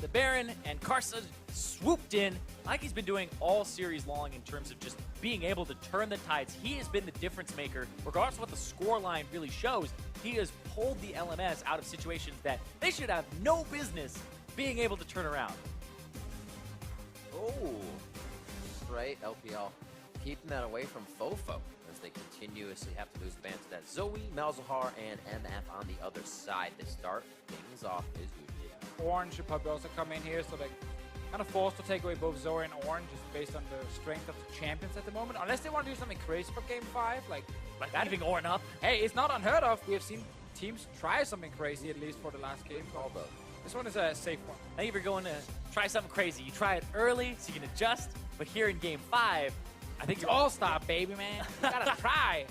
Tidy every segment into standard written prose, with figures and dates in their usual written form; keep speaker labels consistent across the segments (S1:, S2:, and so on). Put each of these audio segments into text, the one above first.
S1: the Baron, and Karsa swooped in like he's been doing all series long in terms of just being able to turn the tides. He has been the difference maker. Regardless of what the scoreline really shows, he has pulled the LMS out of situations that they should have no business being able to turn around.
S2: Oh, right, LPL keeping that away from Fofo as they continuously have to lose the bans to that. Zoe, Malzahar, and MF on the other side to start things off is Uji.
S3: Orange should probably also come in here, so they're kind of forced to take away both Zoe and Orange just based on the strength of the champions at the moment. Unless they want to do something crazy for Game 5, like that.
S1: Leaving Ornn up.
S3: Hey, it's not unheard of. We have seen teams try something crazy, at least for the last game.
S2: Although
S3: This one is a safe one.
S1: I think if you're going to try something crazy, you try it early so you can adjust. But here in Game 5, I think you're
S3: All-Star, baby, man. You gotta try.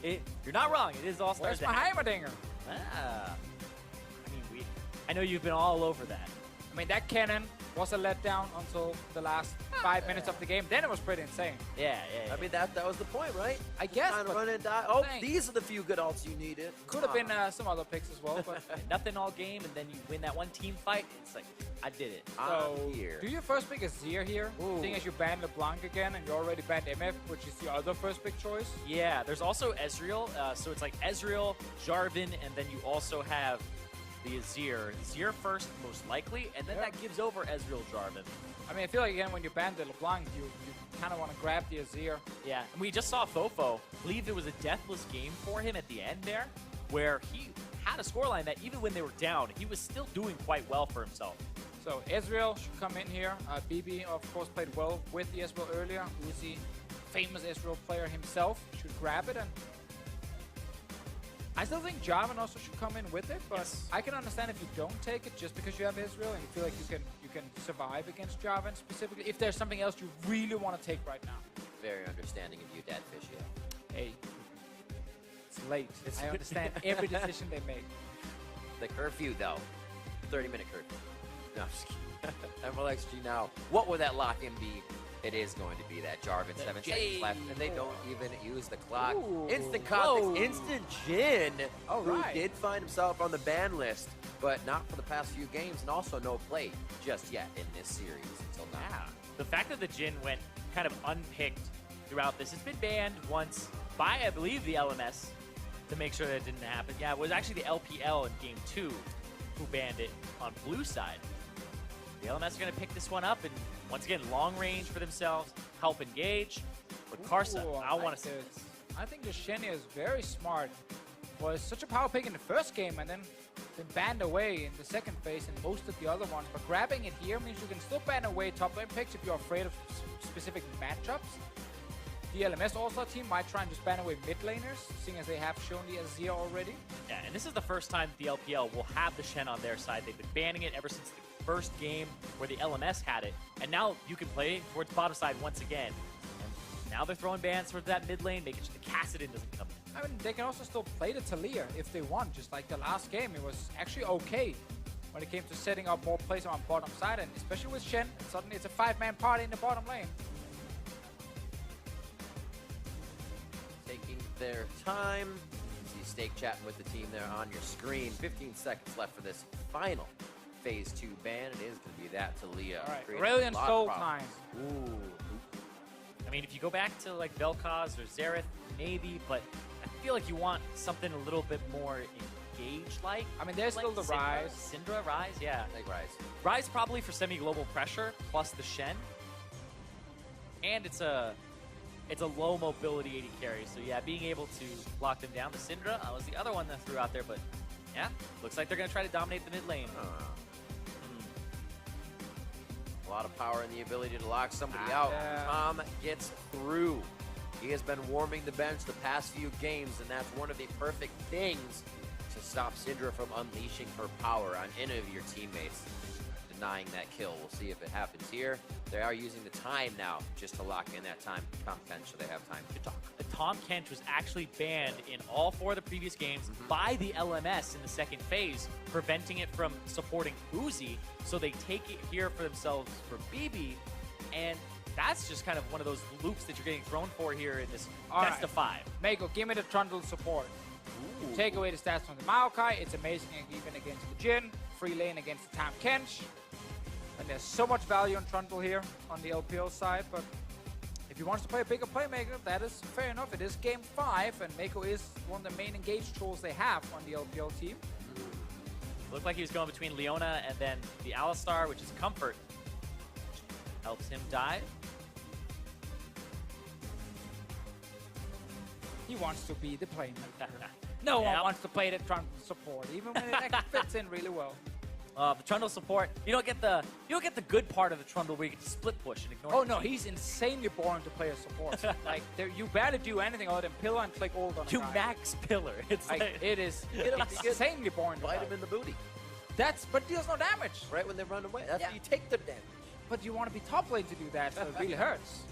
S1: You're not wrong. It is All-Star.
S3: Where's my Heimerdinger?
S1: Ah. I mean, I know you've been all over that.
S3: I mean, that cannon was a letdown until the last 5 minutes of the game. Then it was pretty insane.
S1: Yeah.
S2: I mean, that was the point, right?
S3: I guess.
S2: Kind of
S3: but
S2: run and die. Oh,
S3: dang.
S2: these are the few good ults you needed.
S3: Could have been some other picks as well. But
S1: Nothing all game, and then you win that one team fight. It's like, I did it.
S3: so,
S2: here.
S3: do you first pick Azir here?
S2: Ooh.
S3: Seeing as you banned LeBlanc again and you already banned MF, which is your other first pick choice.
S1: Yeah, there's also Ezreal. So it's like Ezreal, Jarvan, and then you also have the Azir. Azir first, most likely, and then that gives over Ezreal, Jarvan.
S3: I mean, I feel like, again, when you banned the LeBlanc, you kind of want to grab the Azir.
S1: Yeah, and we just saw Fofo. I believe it was a deathless game for him at the end there, where he had a scoreline that even when they were down, he was still doing quite well for himself.
S3: So Ezreal should come in here. BB, of course, played well with the Ezreal earlier. Uzi, famous Ezreal player himself, should grab it. And I still think Jarvan also should come in with it, but
S1: Yes.
S3: I can understand if you don't take it just because you have Ezreal and you feel like you can survive against Jarvan specifically. If there's something else you really want to take right now.
S2: Very understanding of you, Dad Fish.
S3: Hey, it's late. I understand every decision they make.
S2: The curfew, though. 30-minute curfew. No, I'm just kidding. MLXG now. What would that lock-in be? It is going to be that Jarvan. 7 seconds left, and they don't even use the clock.
S3: Ooh.
S2: Instant context, instant Jin,
S3: All
S2: who
S3: right.
S2: did find himself on the ban list, but not for the past few games, and also no play just yet in this series until now.
S1: Yeah. The fact that the Jhin went kind of unpicked throughout this, it's been banned once by, I believe, the LMS to make sure that it didn't happen. Yeah, it was actually the LPL in Game 2 who banned it on blue side. The LMS are going to pick this one up and, once again, long range for themselves, help engage. But Karsa,
S3: Ooh,
S1: I want to see
S3: this.
S1: this.
S3: I think the Shenya is very smart. Was such a power pick in the first game and then been banned away in the second phase and most of the other ones. But grabbing it here means you can still ban away top lane picks if you're afraid of specific matchups. The LMS All-Star team might try and just ban away mid laners, seeing as they have shown the Azir already.
S1: Yeah, and this is the first time the LPL will have the Shen on their side. They've been banning it ever since the first game where the LMS had it. And now you can play towards bottom side once again. And now they're throwing bans towards that mid lane, making sure the Kassadin doesn't come in.
S3: I mean, they can also still play the Talia if they want, just like the last game. It was actually okay when it came to setting up more plays on bottom side, and especially with Shen, suddenly it's a 5-man party in the bottom lane.
S2: Taking their time. You see Stake chatting with the team there on your screen. 15 seconds left for this final Phase 2 ban. It is going to be that Talia.
S3: All right,
S2: Creating
S3: Aurelion
S2: a lot of
S3: Soul
S2: problems.
S3: time.
S2: Ooh.
S1: I mean, if you go back to like Vel'Koz or Xerath, maybe, but I feel like you want something a little bit more engaged-like.
S3: I mean, there's
S1: like
S3: still the
S1: Syndra.
S3: Rise.
S1: Syndra, Rise, yeah.
S2: Like Rise.
S1: Rise probably for semi-global pressure, plus the Shen. And it's a low mobility 80 carry, so yeah, being able to lock them down. The Syndra was the other one that threw out there, but yeah, looks like they're going to try to dominate the mid lane.
S2: A lot of power in the ability to lock somebody out.
S3: Yeah.
S2: Tom gets through. He has been warming the bench the past few games, and that's one of the perfect things to stop Syndra from unleashing her power on any of your teammates, denying that kill. We'll see if it happens here. They are using the time now just to lock in that time competence, so they have time to talk.
S1: Tom Kench was actually banned in all 4 of the previous games by the LMS in the second phase, preventing it from supporting Uzi, so they take it here for themselves for BB, and that's just kind of one of those loops that you're getting thrown for here in this best of 5.
S3: Mako, give me the Trundle support. Take away the stats from the Maokai. It's amazing even against the Jhin. Free lane against the Tahm Kench. And there's so much value on Trundle here on the LPL side, but if he wants to play a bigger playmaker, that is fair enough. It is game 5, and Mako is one of the main engaged tools they have on the LPL team.
S1: Looked like he was going between Leona and then the Alistar, which is Comfort. Helps him dive.
S3: He wants to be the playmaker. No one wants to play the Trundle support, even when it fits in really well.
S1: The Trundle support, you don't get the good part of the Trundle where you get to split push and ignore.
S3: Oh no, he's insanely boring to play as support. Like you barely do anything other than pillar and click ult on a
S1: You
S3: guy.
S1: max pillar. It's
S3: Like, it is insanely boring. To
S2: Bite
S3: play.
S2: him in the booty.
S3: But deals no damage.
S2: Right when they run away. That's how you take the damage.
S3: But you want to be top lane to do that, so it really hurts.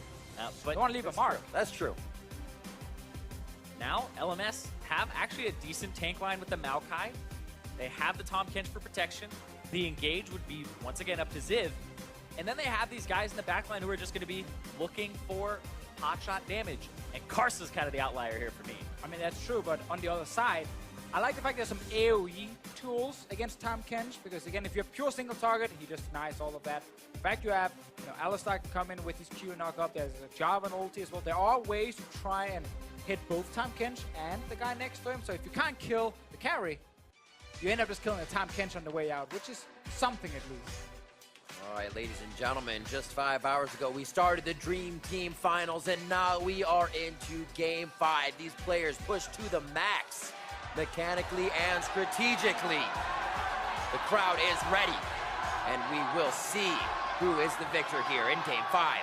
S1: But
S3: You want to leave a mark.
S2: That's true.
S1: now LMS have actually a decent tank line with the Maokai. They have the Tahm Kench for protection. The engage would be, once again, up to Ziv. And then they have these guys in the backline who are just going to be looking for hotshot damage. And Karsa's kind of the outlier here for me.
S3: I mean, that's true, but on the other side, I like the fact there's some AoE tools against Tahm Kench, because again, if you're pure single target, he just denies all of that. In fact, you have, Alistar can come in with his Q and knock up. There's a Jarvan ulti as well. There are ways to try and hit both Tahm Kench and the guy next to him. So if you can't kill the carry, you end up just killing the Tahm Kench on the way out, which is something at least.
S2: All right, ladies and gentlemen, just 5 hours ago, we started the Dream Team Finals, and now we are into Game 5. These players push to the max, mechanically and strategically. The crowd is ready, and we will see who is the victor here in Game 5.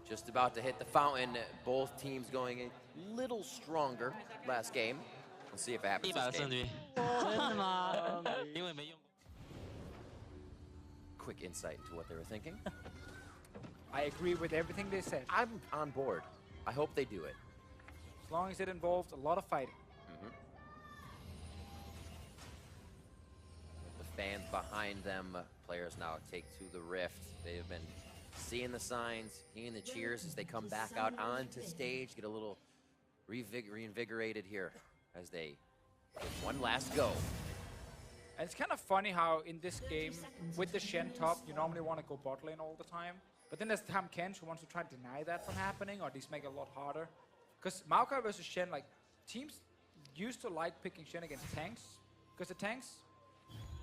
S2: Just about to hit the fountain. Both teams going a little stronger last game. We'll see if it happens this game.
S4: 真的吗？因为没用过。
S2: Quick insight into what they were thinking.
S3: I agree with everything they said,
S2: I'm on board. I hope they do it.
S3: as long as it involves a lot of fighting.
S2: The fans behind them, players now take to the rift. They have been seeing the signs, hearing the cheers as they come back out onto stage, get a little reinvigorated here as they get one last go.
S3: And it's kind of funny how in this game, with the Shen top, you normally want to go bot lane all the time. But then there's Tahm Kench who wants to try to deny that from happening, or at least make it a lot harder. Because Maokai versus Shen, like, teams used to like picking Shen against tanks, because the tanks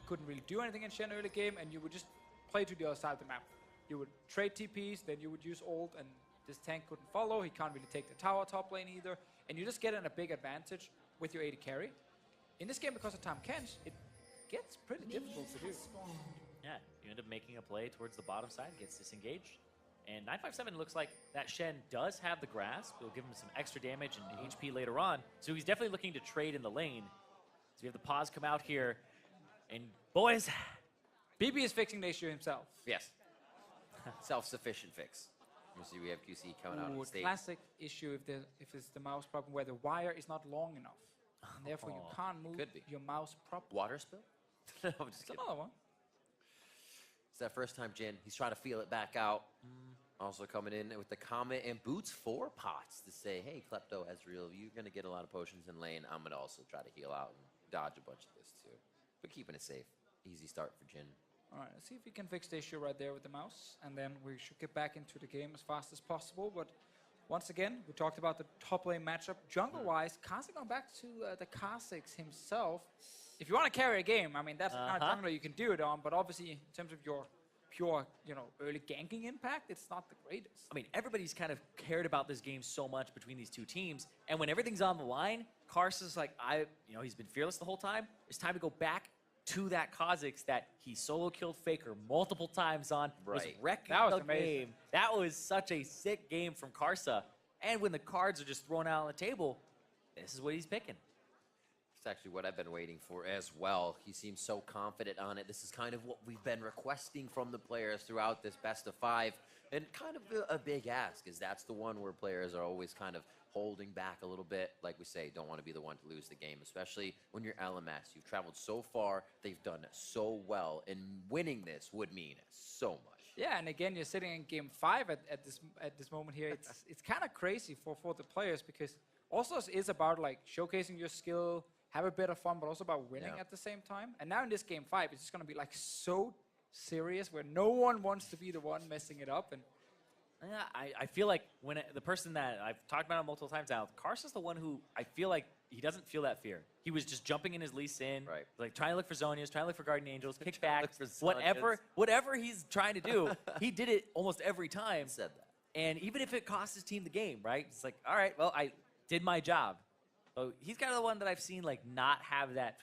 S3: couldn't really do anything in Shen early game, and you would just play to the other side of the map. You would trade TPs, then you would use ult, and this tank couldn't follow. He can't really take the tower top lane either. And you just get in a big advantage with your AD carry. In this game, because of Tahm Kench, it gets pretty difficult to do.
S1: Yeah, you end up making a play towards the bottom side, gets disengaged. And 957 looks like that Shen does have the grasp. It'll give him some extra damage and HP later on. So he's definitely looking to trade in the lane. So we have the pause come out here. And boys,
S3: BB is fixing the issue himself.
S2: Yes. Self-sufficient fix. You see we have QC coming out on
S3: Ooh,
S2: stage.
S3: classic issue if it's the mouse problem where the wire is not long enough. And therefore you can't move
S2: Could be.
S3: your mouse properly.
S2: Water spill? No, I'm just
S3: It's
S2: kidding.
S3: another one.
S2: It's that first time Jin. He's trying to feel it back out. Also coming in with the comment and boots 4 pots to say, hey, Klepto, Ezreal, you're going to get a lot of potions in lane. I'm going to also try to heal out and dodge a bunch of this too. But keeping it safe. Easy start for Jin.
S3: All right, let's see if we can fix the issue right there with the mouse, and then we should get back into the game as fast as possible. But once again, we talked about the top lane matchup. Jungle-wise, Kha'Zix going back to the Kha'Zix himself. If you want to carry a game, I mean, that's the kind of jungler you can do it on, but obviously, in terms of your pure, early ganking impact, it's not the greatest.
S1: I mean, everybody's kind of cared about this game so much between these two teams. And when everything's on the line, Karsa's like, he's been fearless the whole time. It's time to go back to that Kha'Zix that he solo killed Faker multiple times on. Was
S2: Right.
S1: wrecking
S3: That was
S1: the
S3: amazing.
S1: game. That was such a sick game from Karsa. And when the cards are just thrown out on the table, this is what he's picking.
S2: It's actually what I've been waiting for as well. He seems so confident on it. This is kind of what we've been requesting from the players throughout this best of 5. And kind of a big ask, is that's the one where players are always kind of holding back a little bit. Like we say, don't want to be the one to lose the game, especially when you're LMS. You've traveled so far. They've done so well. And winning this would mean so much.
S3: Yeah, and again, you're sitting in game 5 at this moment here. It's kind of crazy for the players, because also is about like showcasing your skill have a bit of fun, but also about winning at the same time. And now in this game 5, it's just going to be like so serious where no one wants to be the one messing it up. And
S1: Yeah, I feel like when the person that I've talked about it multiple times now, Carson's the one who I feel like he doesn't feel that fear. He was just jumping in his Lee Sin, like trying to look for Zonias, trying to look for Guardian Angels, kickbacks, whatever he's trying to do, he did it almost every time.
S2: Said that.
S1: And even if it cost his team the game, right? It's like, all right, well, I did my job. So he's kind of the one that I've seen like not have that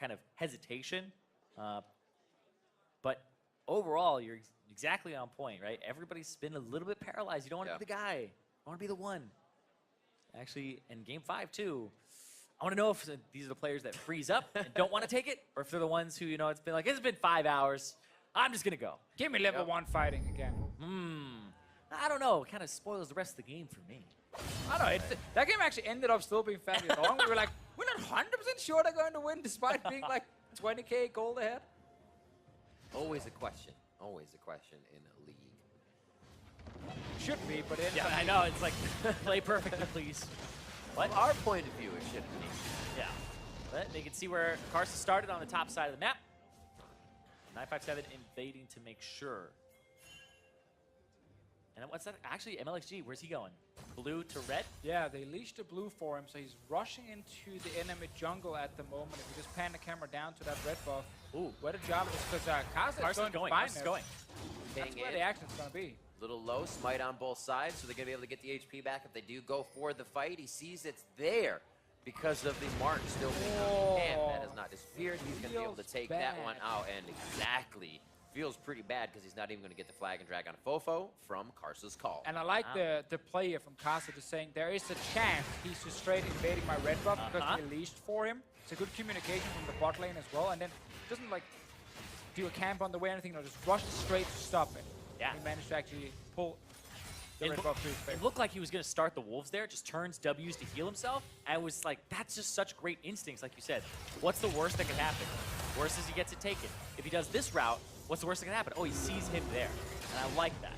S1: kind of hesitation. But overall, you're exactly on point, right? Everybody's been a little bit paralyzed. You don't want to be the guy. You want to be the one. Actually, in Game 5, too, I want to know if these are the players that freeze up and don't want to take it, or if they're the ones who, it's been like, it's been 5 hours. I'm just going to go.
S3: give me level 1 fighting again.
S1: I don't know. It kind of spoils the rest of the game for me.
S3: I don't know. That game actually ended up still being fairly long. We were like, we're not 100% sure they're going to win despite being like 20k gold ahead.
S2: Always a question. Always a question in a league.
S3: Should be, but
S1: Yeah, I know. It's like, play perfectly, please. What?
S2: From our point of view, it shouldn't be.
S1: Yeah. But they can see where Carson started on the top side of the map. 957 invading to make sure. And what's that? Actually, MLXG, where's he going? Blue to red?
S3: Yeah, they leashed the blue for him, so he's rushing into the enemy jungle at the moment. If you just pan the camera down to that red buff, what a job it is, because Carson's going.
S1: Carson's going.
S3: That's where the action's going to be.
S2: Little low, smite on both sides, so they're going to be able to get the HP back if they do go for the fight. He sees it's there because of the mark still being on his hand. That has not disappeared. He's going to be able to take that one out, and exactly feels pretty bad because he's not even going to get the flag and drag on Fofo from Carson's call.
S3: And I like the play here from Carson just saying there is a chance he's just straight invading my red buff because we leashed for him. It's a good communication from the bot lane as well, and then doesn't like do a camp on the way or anything, or just rush straight to stop it.
S1: Yeah.
S3: He managed to actually pull the red buff to his face.
S1: It looked like he was going to start the Wolves there, just turns W's to heal himself. And it was like, that's just such great instincts, like you said. What's the worst that can happen? Worst is he gets it taken. If he does this route, what's the worst that can happen? Oh, he sees him there. And I like that.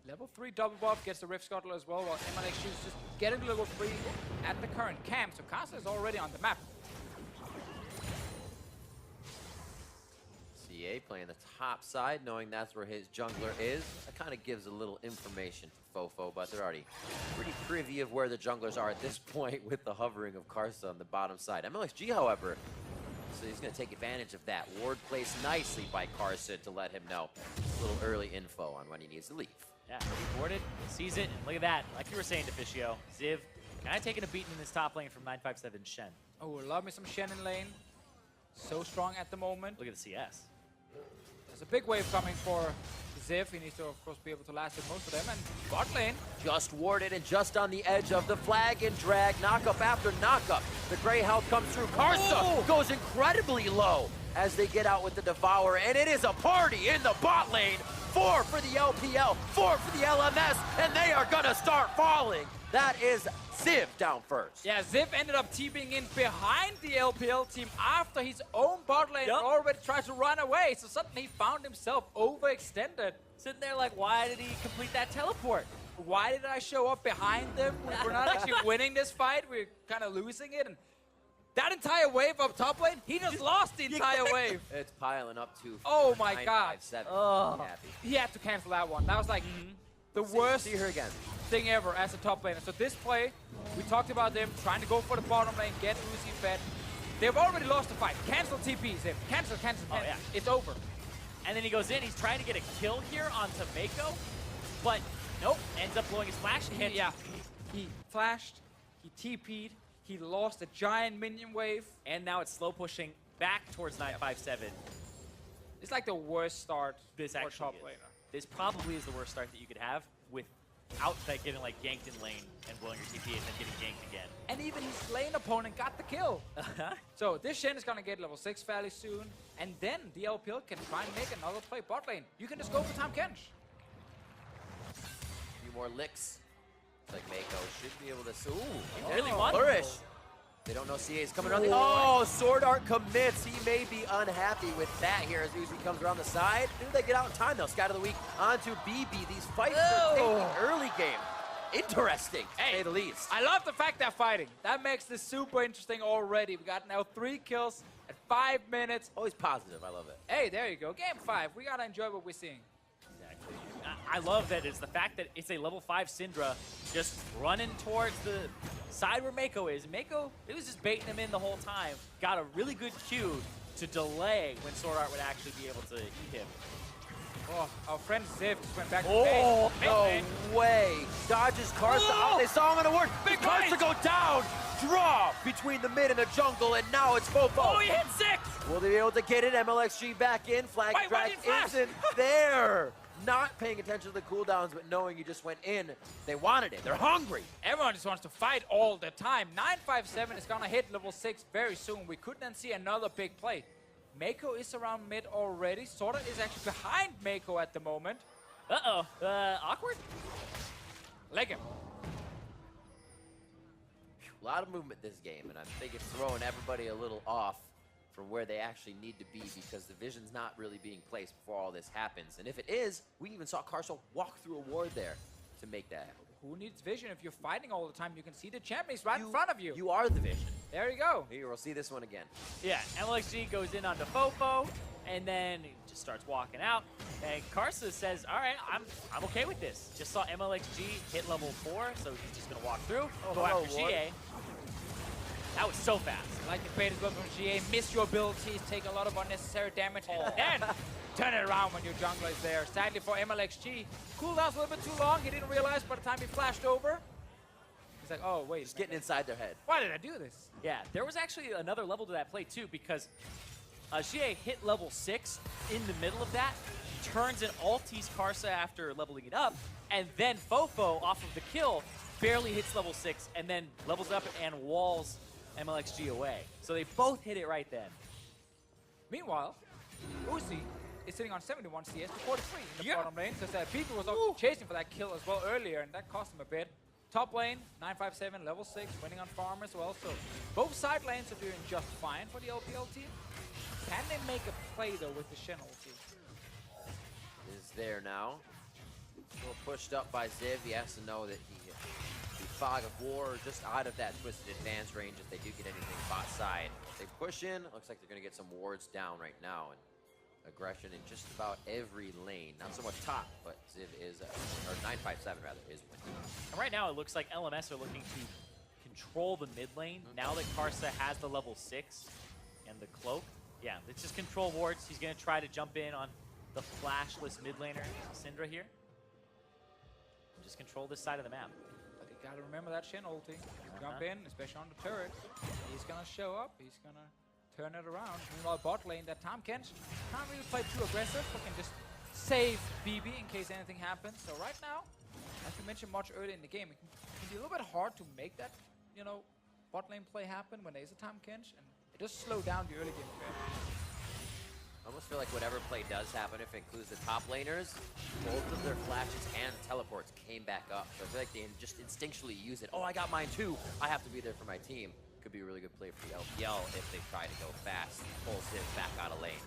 S3: Level 3 double buff gets the Rift Scuttle as well, while MLXG is just getting to level 3 at the current camp. So Carson is already on the map.
S2: CA playing the top side, knowing that's where his jungler is. That kind of gives a little information to Fofo, but they're already pretty privy of where the junglers are at this point with the hovering of Carson on the bottom side. MLXG, however, so he's going to take advantage of that. Ward placed nicely by Carson to let him know a little early info on when he needs to leave.
S1: Yeah, he boarded, sees it, and look at that. Like you were saying, Deficio, Ziv kind of taking a beating in this top lane from 957 Shen.
S3: Oh, love me some Shen in lane. So strong at the moment.
S1: Look at the CS.
S3: There's a big wave coming for Ziv. He needs to, of course, be able to last with most of them. And bot lane.
S2: Just warded and just on the edge of the flag and drag. Knockup after knockup. The gray health comes through. Karsa goes incredibly low as they get out with the Devourer. And it is a party in the bot lane. 4 for the LPL, 4 for the LMS, and they are going to start falling. That is Ziv down first.
S3: Yeah, Ziv ended up TPing in behind the LPL team after his own bot lane already tried to run away. So suddenly he found himself overextended.
S1: Sitting there like, why did he complete that teleport?
S3: Why did I show up behind them? We're not actually winning this fight. We're kind of losing it. And that entire wave up top lane, he just lost the entire wave.
S2: It's piling up to
S3: oh my god.
S2: 957.
S3: He had to cancel that one. That was like the worst
S2: See her again.
S3: thing ever as a top laner. So this play, we talked about them trying to go for the bottom lane, get Uzi fed. They've already lost the fight. Cancel TPs in. Cancel.
S1: Yeah.
S3: It's over.
S1: And then he goes in, he's trying to get a kill here onto Mako, but nope, ends up blowing his flash.
S3: He flashed, he TP'd, he lost a giant minion wave.
S1: And now it's slow pushing back towards 957.
S3: It's like the worst start
S1: This
S3: for
S1: actually
S3: top
S1: is.
S3: laner.
S1: This probably is the worst start that you could have without like, getting like ganked in lane and blowing your TP and then getting ganked again.
S3: And even his lane opponent got the kill. So this Shen is going to get level 6 fairly soon. And then the LPL can try and make another play bot lane. You can just go for Tom Kench.
S2: A few more licks. Like Mako should be able to. Ooh,
S1: really won.
S2: Flourish. They don't know CA is coming around the. Oh, Sword Art commits. He may be unhappy with that here as Uzi comes around the side. Do they get out in time though? Scout of the week onto BB. These fights are taking early game. interesting, to say the least.
S3: I love the fact they're fighting. That makes this super interesting already. We got now 3 kills at 5 minutes.
S2: Always positive. I love it.
S3: Hey, there you go. Game 5. We gotta enjoy what we're seeing.
S1: Exactly. I love that it's the fact that it's a level 5 Syndra just running towards the side where Mako is. Mako, it was just baiting him in the whole time. Got a really good cue to delay when Sword Art would actually be able to eat him.
S3: Oh, our friend Ziv just went back to
S2: Oh,
S3: base.
S2: no way. Dodges Karsa. Oh, they saw him on the ward.
S3: Big
S2: Karsa
S3: play.
S2: go down. Draw between the mid and the jungle, and now it's Fofo.
S1: Oh, he hit 6!
S2: Will they be able to get it? MLXG back in. Flag
S1: Wait,
S2: drag
S1: why didn't flash?
S2: isn't there. Not paying attention to the cooldowns, but knowing you just went in. They wanted it. They're hungry.
S3: Everyone just wants to fight all the time. 957 is gonna hit level 6 very soon. We could then see another big play. Mako is around mid already. Sword Art is actually behind Mako at the moment.
S1: Uh-oh. Awkward?
S3: Leg him.
S2: A lot of movement this game, and I think it's throwing everybody a little off from where they actually need to be because the vision's not really being placed before all this happens. And if it is, we even saw Karsa walk through a ward there to make that happen.
S3: Who needs vision? If you're fighting all the time, you can see the champions right in front of you.
S2: You are the vision.
S3: There you go.
S2: Here, we'll see this one again.
S1: Yeah, MLXG goes in onto Fofo, and then he just starts walking out. And Karsa says, all right, I'm okay with this. Just saw MLXG hit level 4, so he's just gonna walk through, go
S2: hello,
S1: after
S2: Ward.
S1: GA. That was so fast.
S3: Like the bait as well from GA. Miss your abilities, take a lot of unnecessary damage, and then turn it around when your jungler is there. Sadly for MLXG, cooldown's a little bit too long. He didn't realize by the time he flashed over. He's like, oh, wait.
S2: Just getting inside their head.
S3: Why did I do this?
S1: Yeah, there was actually another level to that play too, because GA hit level 6 in the middle of that, turns and ulties Karsa after leveling it up, and then Fofo, off of the kill, barely hits level 6, and then levels up and walls MLXG away. So they both hit it right then.
S3: Meanwhile, Uzi is sitting on 71 CS to 43 in the
S1: Yeah.
S3: bottom lane, because Peepy was chasing for that kill as well earlier, and that cost him a bit. Top lane, 957, level 6, winning on farm as well. So both side lanes are doing just fine for the LPL team. Can they make a play, though, with the Shen ulti?
S2: Is there now. A little pushed up by Ziv. He has to know that the Fog of War just out of that twisted advance range if they do get anything bot side. They push in. Looks like they're going to get some wards down right now. And aggression in just about every lane. Not so much top, but Ziv is, or 957 rather, is winning.
S1: And right now it looks like LMS are looking to control the mid lane. Now that Karsa has the level 6 and the cloak. Yeah, let's just control wards. He's going to try to jump in on the flashless mid laner, Syndra here. And just control this side of the map.
S3: But you gotta remember that Shen ulti. Jump in, especially on the turret. He's gonna show up. He's gonna turn it around. Meanwhile, bot lane, that Tom Kench can't really play too aggressive, but can just save BB in case anything happens. So right now, as we mentioned much earlier in the game, it can be a little bit hard to make that, you know, bot lane play happen when there's a Tom Kench, and it does slow down the early game a bit.
S2: I almost feel like whatever play does happen, if it includes the top laners, both of their flashes and teleports came back up. So I feel like they just instinctually use it. Oh, I got mine too. I have to be there for my team. Could be a really good play for the LPL if they try to go fast, pull Ziv back out of lane.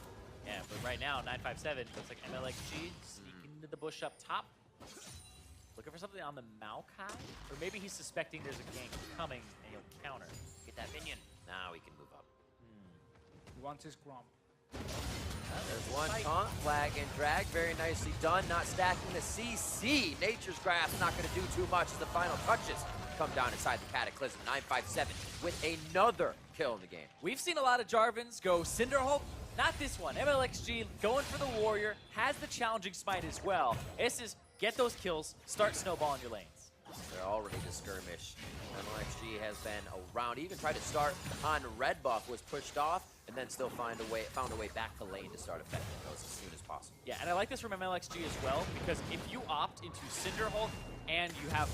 S1: Yeah, but right now, 957 looks like MLXG sneaking into the bush up top. Looking for something on the Maokai? Or maybe he's suspecting there's a gank coming and he'll counter.
S2: Get that minion. Now we can move up.
S3: He wants his Grump.
S2: There's one taunt, flag and drag, very nicely done, not stacking the CC. Nature's Grasp not going to do too much as the final touches come down inside the Cataclysm. 957 with another kill in the game.
S1: We've seen a lot of Jarvans go Cinderhulk. Not this one. MLXG going for the Warrior, has the challenging smite as well. This is get those kills, start snowballing your lanes.
S2: They're all ready to skirmish. MLXG has been around, even tried to start on red buff, was pushed off, and then still found a way back to lane to start affecting those as soon as possible.
S1: Yeah, and I like this from MLXG as well, because if you opt into Cinderhulk and you have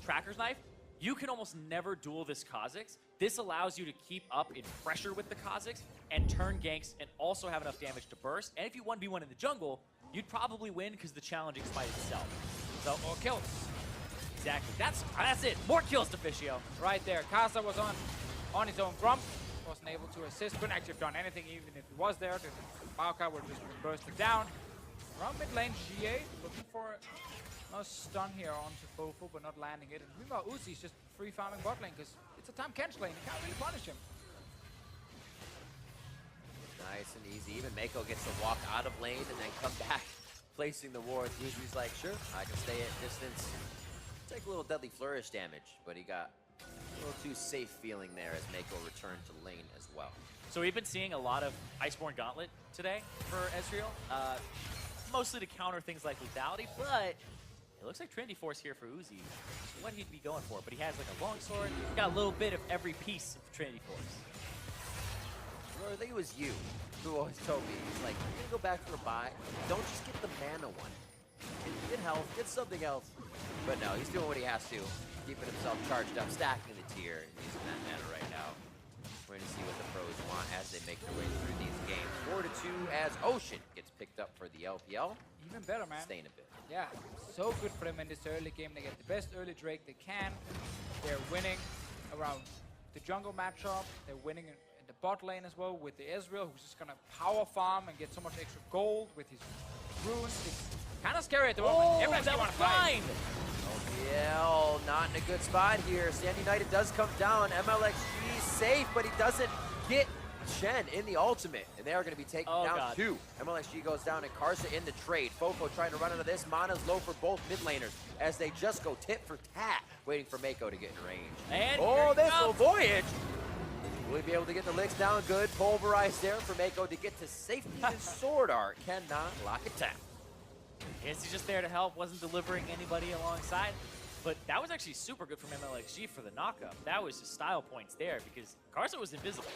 S1: Tracker's Knife, you can almost never duel this Kha'Zix. This allows you to keep up in pressure with the Kha'Zix and turn ganks and also have enough damage to burst. And if you 1v1 in the jungle, you'd probably win because the challenging smite itself. So,
S3: Or kills.
S1: exactly. That's it. More kills to Fischio.
S3: Right there. Kasa was on his own Grump. Wasn't able to assist. Couldn't actually have done anything even if he was there. The Maokai would just burst it down. Around mid lane, GA looking for No stun here onto Fofo, but not landing it. And meanwhile, Uzi's just free farming bot lane because it's a time catch lane. You can't really punish him.
S2: Nice and easy. Even Mako gets to walk out of lane and then come back, placing the wards. Uzi's like, sure, I can stay at distance. Take a little deadly flourish damage, but he got a little too safe feeling there as Mako returned to lane as well.
S1: So we've been seeing a lot of Iceborne Gauntlet today for Ezreal, mostly to counter things like lethality, but it looks like Trinity Force here for Uzi. That's what he'd be going for, but he has like a longsword. Got a little bit of every piece of Trinity Force.
S2: Or I think it was you who always told me, he's like, you're gonna go back for a buy. Don't just get the mana one. Get health, get something else. But no, he's doing what he has to, keeping himself charged up, stacking the tier, and using that mana right now. We're going to see what the pros want as they make their way through these games. 4-2 as Ocean gets picked up for the LPL.
S3: Even better, man.
S2: Staying a bit.
S3: Yeah, so good for them in this early game. They get the best early Drake they can. They're winning around the jungle matchup. They're winning in the bot lane as well with the Ezreal, who's just going to power farm and get so much extra gold with his runes. It's kind of scary at the moment.
S1: Oh,
S3: Everyone's
S1: that was
S3: gonna fight.
S1: blind!
S2: LPL not in a good spot here. Stand United does come down. MLXG safe, but he doesn't get Shen in the ultimate. And they are going to be taken down too. MLXG goes down and Karsa in the trade. Fofo trying to run out of this. Mana's low for both mid laners as they just go tit for tat, waiting for Mako to get in range.
S1: And
S2: oh, this will Voyage. Will he be able to get the licks down good? Pulverized there for Mako to get to safety. And Sword Art cannot lock it down.
S1: Yes, he's just there to help, wasn't delivering anybody alongside. But that was actually super good from MLXG for the knockup. That was just style points there because Karsa was invisible.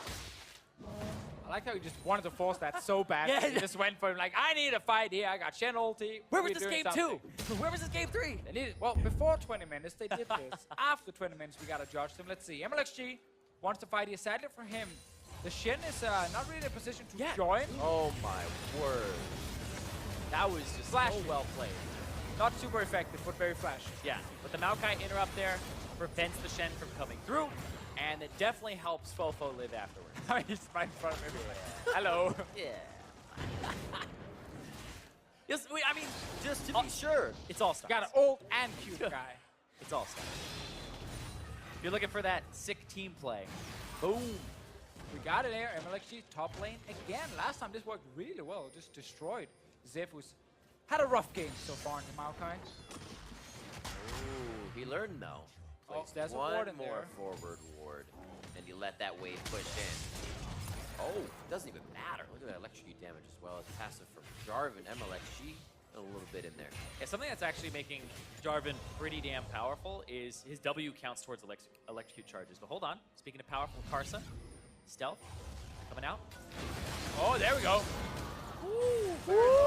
S3: I like how he just wanted to force that so bad.
S1: Yeah.
S3: He just went for him like, I need a fight here. I got Shen ulti.
S1: Where was this game 2? Where was this game 3?
S3: They needed, well, before 20 minutes, they did this. After 20 minutes, we got to judge them. Let's see. MLXG wants to fight here. Sadly for him, the Shen is not really in a position to join.
S2: Oh my word.
S1: That was just
S3: Flashy.
S1: so well played.
S3: Not super effective, but very flashy.
S1: Yeah, but the Maokai interrupt there prevents the Shen from coming through, and it definitely helps Fofo live afterwards.
S3: He's right in front of everybody. Hello.
S2: Yeah.
S1: Yes, I mean,
S2: Just to be sure.
S1: it's all stars.
S3: Got an old and cute guy.
S1: It's all stars. If you're looking for that sick team play, boom.
S3: We got it there. MLXG top lane again. Last time this worked really well. Just destroyed Ziv, who's had a rough game so far in the Maokai.
S2: Ooh, he learned though.
S3: Oh,
S2: Placed
S3: there's a
S2: one
S3: ward in
S2: more
S3: there.
S2: forward ward, and he let that wave push in. Oh, doesn't even matter. Look at that electrocute damage as well as passive from Jarvan. MLXG a little bit in there.
S1: Yeah, something that's actually making Jarvan pretty damn powerful is his W counts towards electrocute charges. But hold on, speaking of powerful, Karsa, stealth, coming out.
S3: Oh, there we go.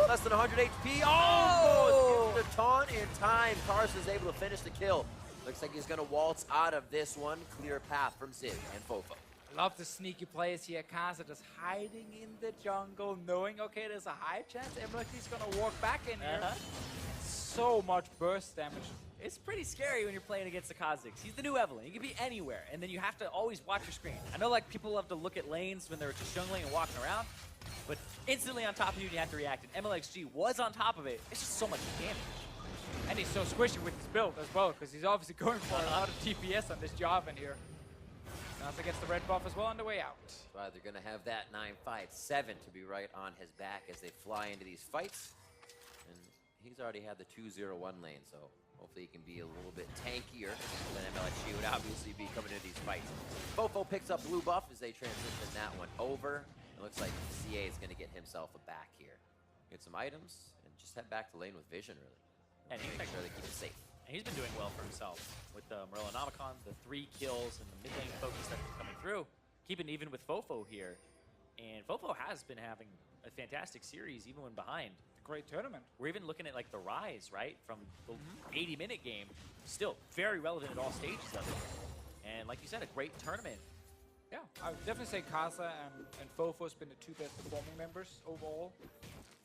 S2: Less than 100 HP. Oh! The taunt in time. Karsa is able to finish the kill. Looks like he's going to waltz out of this one. Clear path from Ziv and Fofo.
S3: Love the sneaky plays here. Karsa just hiding in the jungle, knowing, okay, there's a high chance MLXG's going to walk back in here. So much burst damage.
S1: It's pretty scary when you're playing against the Kha'Zix. He's the new Evelyn. He can be anywhere, and then you have to always watch your screen. I know like people love to look at lanes when they're just jungling and walking around, but instantly on top of you, you have to react. And MLXG was on top of it. It's just so much damage.
S3: And he's so squishy with his build as well, because he's obviously going for a lot of TPS on this Jarvan here. Karsa gets the red buff as well on the way out.
S2: Well, they're going to have that 9-5, 7 to be right on his back as they fly into these fights. And he's already had the 2-0-1 lane, so hopefully he can be a little bit tankier than MLXG would obviously be coming into these fights. Fofo picks up blue buff as they transition that one over. It looks like CA is going to get himself a back here. Get some items and just head back to lane with vision, really.
S1: And
S2: Make sure they keep it safe.
S1: And he's been doing well for himself with the Morellonomicon, the 3 kills, and the mid lane focus that's coming through. Keeping even with Fofo here. And Fofo has been having a fantastic series even when behind.
S3: Great tournament.
S1: We're even looking at like the rise, right? From the 80-minute game. Still very relevant at all stages of it. And like you said, a great tournament.
S3: Yeah, I would definitely say Karsa and Fofo has been the 2 best performing members overall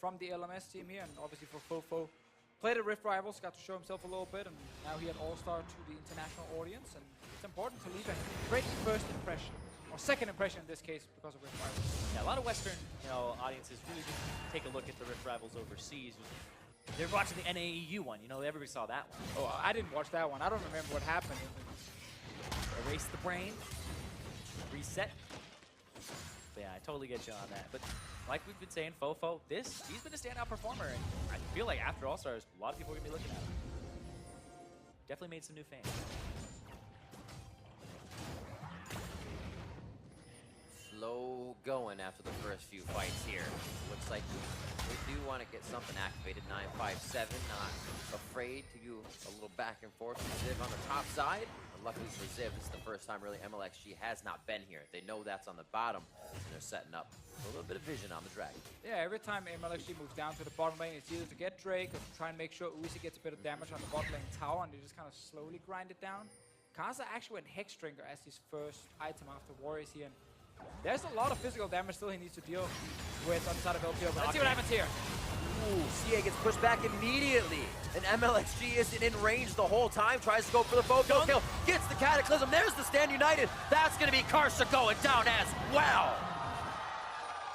S3: from the LMS team here. And obviously for Fofo, played at Rift Rivals, got to show himself a little bit, and now he had All-Star to the international audience. And it's important to leave a great first impression, or second impression in this case, because of Rift Rivals.
S1: Yeah, a lot of Western, audiences really just take a look at the Rift Rivals overseas. They're watching the NAEU one. You know, everybody saw that one.
S3: Oh, I didn't watch that one. I don't remember what happened.
S1: Erase the brain. Reset. But yeah, I totally get you on that. But like we've been saying, Fofo, he's been a standout performer. And I feel like after All-Stars, a lot of people are going to be looking at him. Definitely made some new fans.
S2: Slow going after the first few fights here. Looks like we do want to get something activated. 957, not afraid to do a little back and forth with Ziv on the top side. But luckily for Ziv, this is the first time really MLXG has not been here. They know that's on the bottom, and they're setting up a little bit of vision on the Dragon.
S3: Yeah, every time MLXG moves down to the bottom lane, it's either to get Drake or to try and make sure Uzi gets a bit of damage on the bot lane tower, and they just kind of slowly grind it down. Kaza actually went Hex Drinker as his first item after Warriors here. And there's a lot of physical damage still he needs to deal with on the side of LPL, but let's see what happens here.
S2: Ooh, CA gets pushed back immediately. And MLXG isn't in range the whole time. Tries to go for the Foco kill. Gets the Cataclysm. There's the Stand United. That's going to be Karsa going down as well.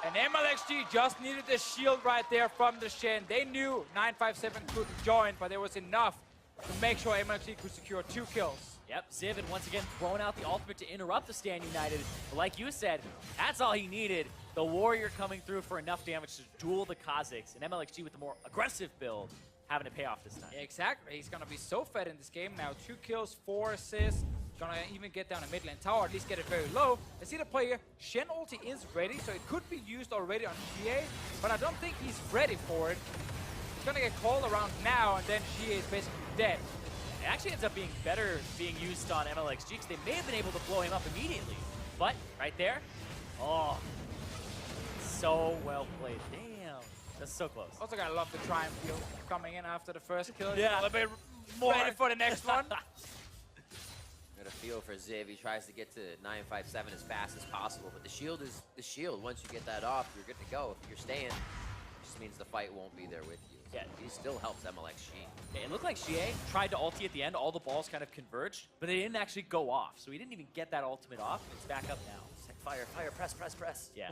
S3: And MLXG just needed the shield right there from the Shen. They knew 957 couldn't join, but there was enough to make sure MLXG could secure 2 kills.
S1: Yep, Ziv and once again throwing out the ultimate to interrupt the Stand United. But like you said, that's all he needed. The Warrior coming through for enough damage to duel the Kazakhs, and MLXG with the more aggressive build having to pay off this time.
S3: Exactly, he's gonna be so fed in this game now. 2 kills, 4 assists. Gonna even get down a mid lane tower, at least get it very low. Let's see the play here. Shen ulti is ready, so it could be used already on GA, but I don't think he's ready for it. He's gonna get called around now, and then GA is basically dead.
S1: It actually ends up being better being used on MLXG because they may have been able to blow him up immediately. But right there, oh, so well played. Damn, that's so close.
S3: Also gotta love the Triumph field coming in after the first kill.
S1: Yeah.
S3: A little bit more ready for the next one.
S2: Got a feel for Ziv. He tries to get to 957 as fast as possible, but the shield is the shield. Once you get that off, you're good to go. If you're staying, it just means the fight won't be there with you.
S1: Yeah.
S2: He still helps MLXG.
S1: It looked like GA tried to ulti at the end. All the balls kind of converged, but they didn't actually go off. So he didn't even get that ultimate off. It's back up now.
S2: Fire, fire, press, press, press.
S1: Yeah.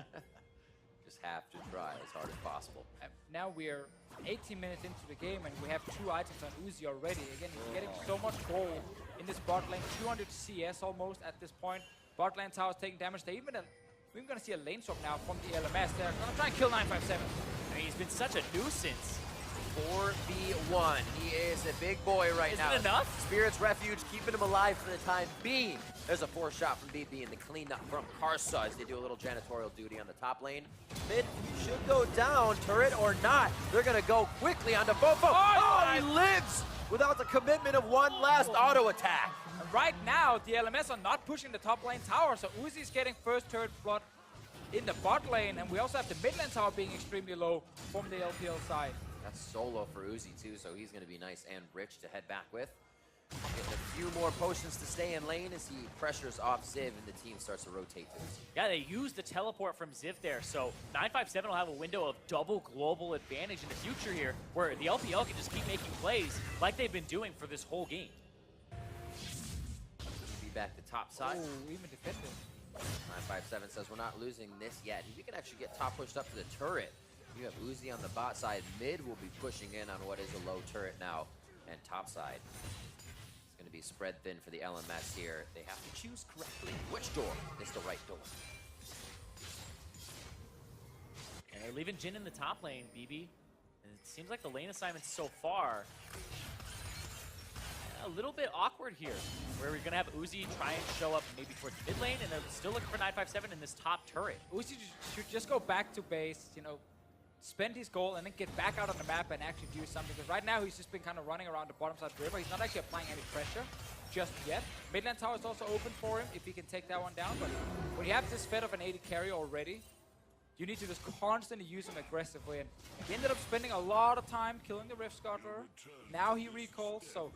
S2: Just have to try as hard as possible.
S3: Now we're 18 minutes into the game, and we have 2 items on Uzi already. Again, he's getting so much gold in this bot lane. 200 CS almost at this point. Bot lane tower's taking damage. We're even going to see a lane swap now from the LMS. They're going to try and kill 957.
S1: I mean, he's been such a nuisance.
S2: 4v1. He is a big boy right now.
S1: Is it enough?
S2: Spirit's Refuge keeping him alive for the time being. There's a 4-shot from BB and the cleanup from Karsa as they do a little janitorial duty on the top lane. Mid should go down, turret or not. They're going to go quickly onto Fofo. Oh, he lives without the commitment of one last auto attack.
S3: And right now, the LMS are not pushing the top lane tower, so Uzi's getting first turret blood in the bot lane, and we also have the mid lane tower being extremely low from the LPL side.
S2: That's solo for Uzi too, so he's going to be nice and rich to head back with. Getting a few more potions to stay in lane as he pressures off Ziv and the team starts to rotate to Uzi.
S1: Yeah, they used the teleport from Ziv there, so 957 will have a window of double global advantage in the future here, where the LPL can just keep making plays like they've been doing for this whole game.
S2: Be back to top side.
S3: Oh, even defended.
S2: 957 says we're not losing this yet. We can actually get top pushed up to the turret. You have Uzi on the bot side. Mid will be pushing in on what is a low turret now. And top side is going to be spread thin for the LMS here. They have to choose correctly. Which door is the right door?
S1: And they're leaving Jin in the top lane, BB. And it seems like the lane assignments so far a little bit awkward here, where we're going to have Uzi try and show up maybe towards mid lane, and they're still looking for 957 in this top turret.
S3: Uzi should just go back to base, you know, spend his goal, and then get back out on the map and actually do something. Because right now, he's just been kind of running around the bottom side river. He's not actually applying any pressure just yet. Midland tower is also open for him if he can take that one down. But when you have this fed of an 80 carry already, you need to just constantly use him aggressively. And he ended up spending a lot of time killing the Rift Scuttler. Now he recalls, so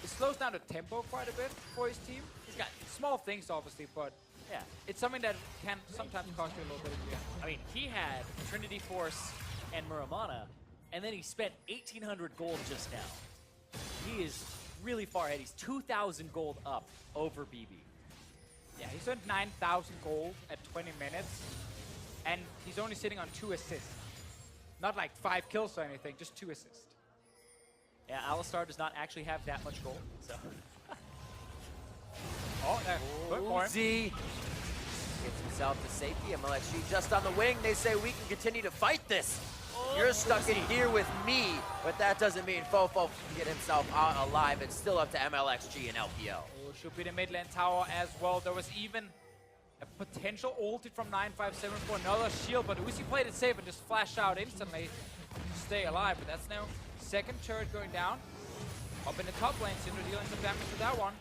S3: it slows down the tempo quite a bit for his team. He's got small things, obviously, but yeah, it's something that can sometimes cost you a little bit in the end.
S1: I mean, he had Trinity Force and Muramana, and then he spent 1,800 gold just now. He is really far ahead. He's 2,000 gold up over BB.
S3: Yeah, he spent 9,000 gold at 20 minutes, and he's only sitting on 2 assists. Not like 5 kills or anything, just 2 assists.
S1: Yeah, Alistar does not actually have that much gold, so.
S3: Oh, there. Good for him.
S2: Uzi gets himself to safety. MLXG just on the wing. They say we can continue to fight this. You're stuck in here with me, but that doesn't mean Fofo can get himself out alive. It's still up to MLXG and LPL.
S3: Oh, should be the mid lane tower as well. There was even a potential ulted from 957 for another shield, but Uzi played it safe and just flashed out instantly to stay alive. But that's now second turret going down. Up in the top lane, Syndra dealing some damage to that one.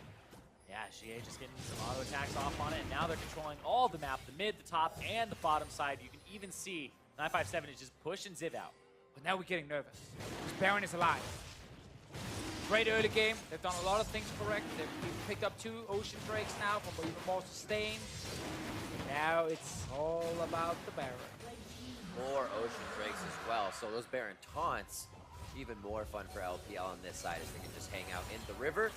S1: Yeah, GA just getting some auto attacks off on it, and now they're controlling all the map, the mid, the top, and the bottom side. You can even see 957 is just pushing Ziv out.
S3: But now we're getting nervous. This Baron is alive. Great early game. They've done a lot of things correct. They've picked up 2 Ocean Drakes now from even more sustain. Now it's all about the Baron.
S2: More Ocean Drakes as well. So those Baron taunts, even more fun for LPL on this side as they can just hang out in the river.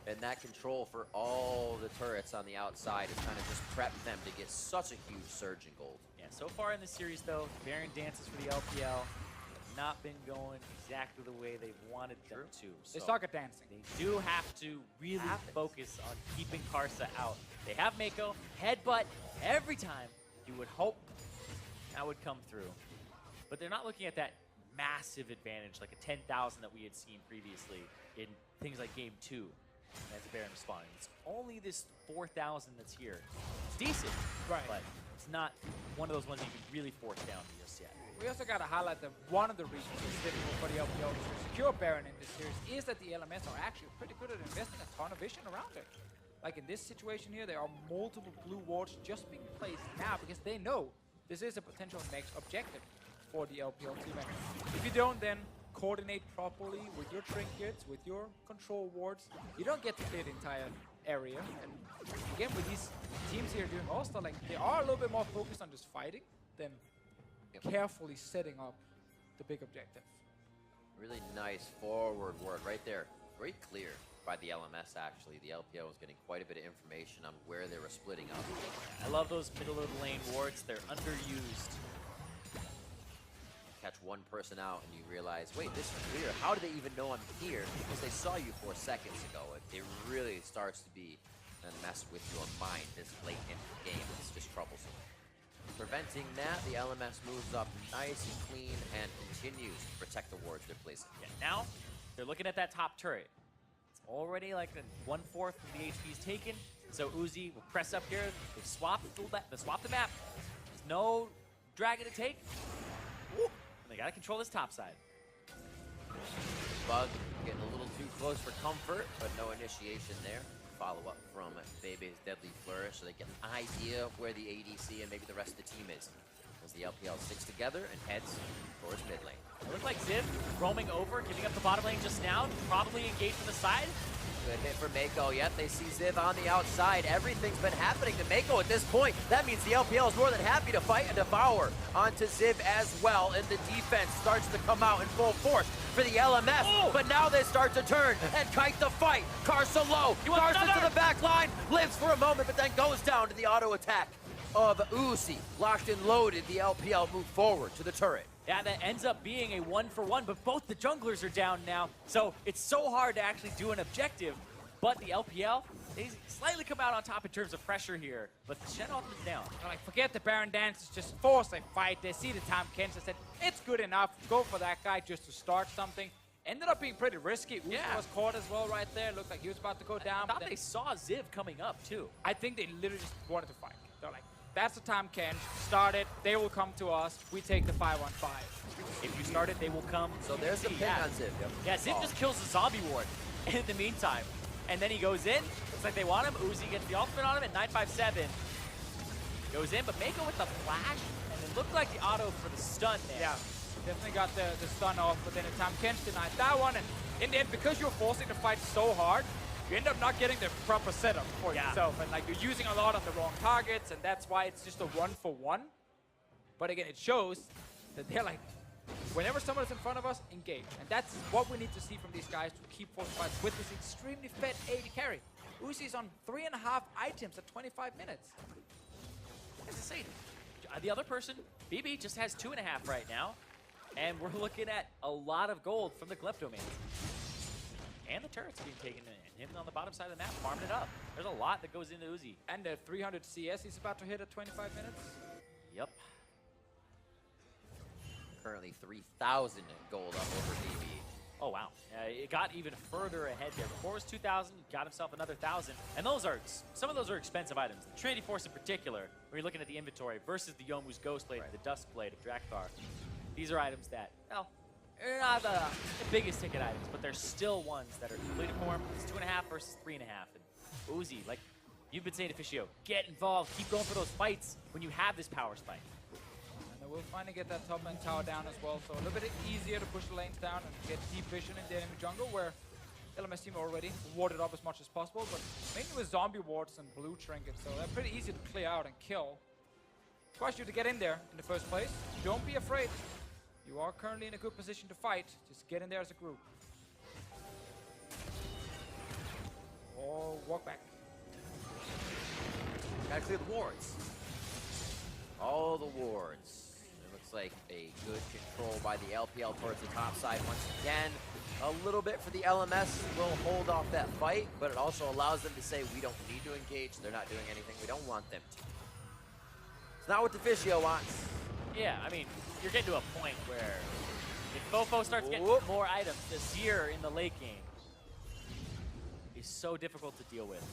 S2: And that control for all the turrets on the outside is kind of just prep them to get such a huge surge in gold.
S1: Yeah, so far in the series, though, Baron dances for the LPL have not been going exactly the way they wanted them to.
S3: They
S1: So
S3: suck at dancing.
S1: they do have to really focus on keeping Karsa out. They have Mako, headbutt every time. You would hope that would come through. But they're not looking at that massive advantage, like a 10,000 that we had seen previously in things like Game 2. As a Baron responding. It's only this 4,000 that's here. It's decent,
S3: Right.
S1: but it's not one of those ones you can really force down just yet.
S3: We also got to highlight that one of the reasons it's difficult for the LPL to secure Baron in this series is that the LMS are actually pretty good at investing a ton of vision around it. Like in this situation here, there are multiple blue wards just being placed now because they know this is a potential next objective for the LPL team. And if you don't then coordinate properly with your trinkets, with your control wards, you don't get to clear the entire area. And again, with these teams here doing All-Star, like they are a little bit more focused on just fighting than carefully setting up the big objective.
S2: Really nice forward work right there. Great clear by the LMS, actually. The LPL was getting quite a bit of information on where they were splitting up.
S1: I love those middle of the lane wards. They're underused.
S2: Catch one person out and you realize, wait, this is clear. How do they even know I'm here? Because they saw you 4 seconds ago. It really starts to be a mess with your mind this late in the game. It's just troublesome. Preventing that, the LMS moves up nice and clean and continues to protect the wards they're placing.
S1: Yeah, now they're looking at that top turret. It's already like 1/4 of the HP is taken. So Uzi will press up here. They swap the map. There's no dragon to take. Woo. They gotta control this top side.
S2: Bug getting a little too close for comfort, but no initiation there. Follow up from Bebe's Deadly Flourish so they get an idea of where the ADC and maybe the rest of the team is. As the LPL sticks together and heads towards mid lane.
S1: It looked like Ziv roaming over, giving up the bottom lane just now, probably engaged from the side.
S2: Good hit for Mako, yet they see Ziv on the outside. Everything's been happening to Mako at this point. That means the LPL is more than happy to fight and devour onto Ziv as well. And the defense starts to come out in full force for the LMS.
S1: Oh!
S2: But now they start to turn and kite the fight. Karsa low, Karsa to the back line, lives for a moment, but then goes down to the auto attack of Uzi. Locked and loaded, the LPL move forward to the turret.
S1: Yeah, that ends up being a 1-for-1, but both the junglers are down now. So it's so hard to actually do an objective. But the LPL, they slightly come out on top in terms of pressure here. But the Shen ultimate's down.
S3: They're like, forget the Baron dances, just force a fight. They see the time Kench and said, it's good enough. Go for that guy just to start something. Ended up being pretty risky. Uzi was caught as well right there. Looked like he was about to go down.
S1: I thought they saw Ziv coming up, too.
S3: I think they literally just wanted to fight. They're like, that's the time Kench. Start it. They will come to us. We take the 5-on-5.
S1: If you start it, they will come.
S2: So there's the ping on Ziv. Yep.
S1: Yeah, Ziv just kills the zombie ward in the meantime. And then he goes in. Looks like they want him. Uzi gets the ultimate on him at 957. Goes in, but Mako with the flash. And it looked like the auto for the stun there.
S3: Yeah, definitely got the stun off. But then in time, Kench denied that one. And in the end, because you're forcing the fight so hard, you end up not getting the proper setup for yourself. And like you're using a lot of the wrong targets. And that's why it's just a 1-for-1. But again, it shows that they're like, whenever someone is in front of us, engage. And that's what we need to see from these guys to keep forcing fights with this extremely fed AD carry. Uzi's on 3.5 items at 25 minutes.
S1: As I say, the other person, BB, just has 2.5 right now. And we're looking at a lot of gold from the Kleptomans. And the turret's being taken in. Him on the bottom side of the map, farming it up. There's a lot that goes into Uzi.
S3: And the 300 CS he's about to hit at 25 minutes.
S1: Yep.
S2: Currently 3,000 gold up over DB.
S1: Oh, wow. It got even further ahead there. Before it was 2,000, got himself another 1,000. And those are, some of those are expensive items. The Trinity Force in particular, when you're looking at the inventory, versus the Yomu's Ghost Blade, the Dusk Blade of Drakthar. These are items that, well, they're not the biggest ticket items, but they're still ones that are completed form. It's 2.5 versus 3.5. And Uzi, like you've been saying, Officio, get involved. Keep going for those fights when you have this power spike.
S3: And we'll finally get that top lane tower down as well, so a little bit easier to push the lanes down and get deep vision in the enemy jungle, where LMS team already warded up as much as possible, but mainly with zombie wards and blue trinkets, so they're pretty easy to clear out and kill. Requires you to get in there in the first place. Don't be afraid. You are currently in a good position to fight. Just get in there as a group. Or walk back.
S2: Gotta clear the wards. All the wards. It looks like a good control by the LPL towards the top side once again. A little bit for the LMS will hold off that fight, but it also allows them to say, we don't need to engage. They're not doing anything. We don't want them to. It's not what Officio wants.
S1: Yeah, I mean, you're getting to a point where if Fofo starts getting more items, the Seer in the late game is so difficult to deal with.